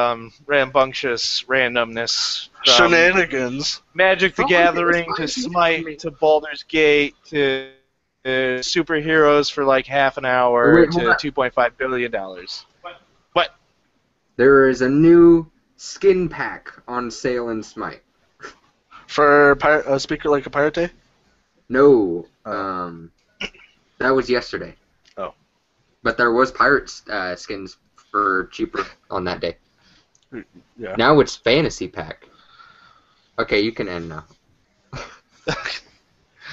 rambunctious randomness. From Shenanigans. Magic the Oh, Gathering it's to fine. Smite to Baldur's Gate to superheroes for like half an hour Wait, to hold on. $2.5 billion. What? There is a new skin pack on sale in Smite. For a speaker like a Pirate Day? No, Oh. that was yesterday. Oh. But there was pirates skins for cheaper on that day. Yeah. Now it's fantasy pack. Okay, you can end now.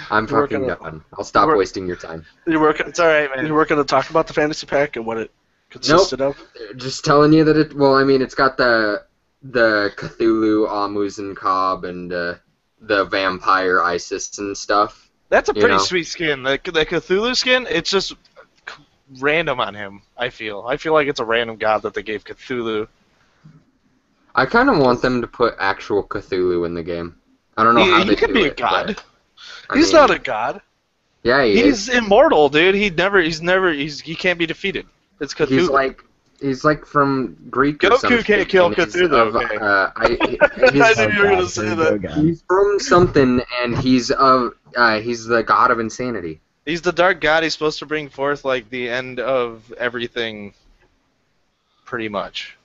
I'm fucking done. I'll stop wasting your time. It's all right, man. You were going to talk about the fantasy pack and what it consisted of? Just telling you that it. Well, I mean, it's got the Cthulhu, Amus, and Cobb, and the vampire Isis and stuff. That's a pretty sweet skin. The Cthulhu skin, it's just random on him. I feel like it's a random god that they gave Cthulhu. I kind of want them to put actual Cthulhu in the game. I don't know how they could do be it, a god. He's not a god. Yeah, he's immortal, dude. He can't be defeated. It's Cthulhu. He's like from Greek or something. Goku can't kill Cthulhu. I knew you were gonna say that. He's from something, and he's the god of insanity. He's the dark god. He's supposed to bring forth like the end of everything. Pretty much.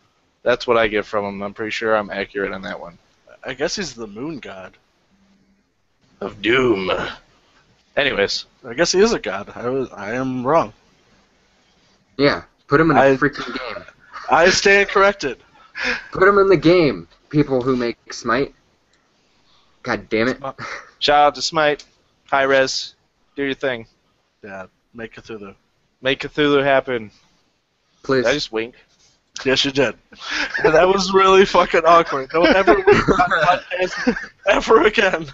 That's what I get from him. I'm pretty sure I'm accurate on that one. I guess he's the moon god of doom. Anyways, I guess he is a god. I am wrong. Yeah, put him in a freaking game. I stand corrected. Put him in the game, people who make Smite. God damn it. Shout out to Smite. High res. Do your thing. Yeah, make Cthulhu. Make Cthulhu happen. Please. Did I just wink? Yes, you did. And that was really fucking awkward. Don't ever wink on podcast ever again.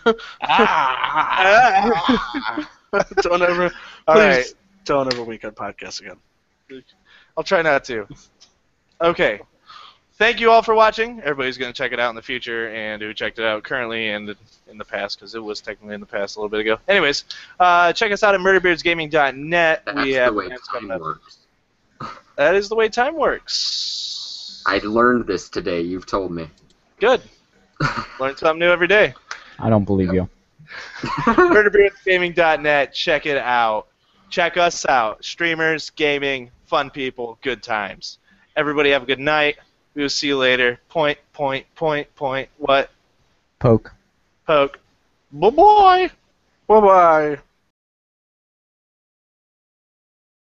Don't ever. Please don't ever wink on podcast again. I'll try not to. Okay. Thank you all for watching. Everybody's going to check it out in the future, and who checked it out currently and in the past, because it was technically in the past a little bit ago. Anyways, check us out at murderbeardsgaming.net. That's the way time works. That is the way time works. I learned this today. You've told me. Good. Learn something new every day. I don't believe you. murderbeardsgaming.net. Check it out. Check us out. Streamers, gaming, fun people, good times. Everybody have a good night. We will see you later. Point. What? Poke. Poke. Bye-bye. Bye-bye.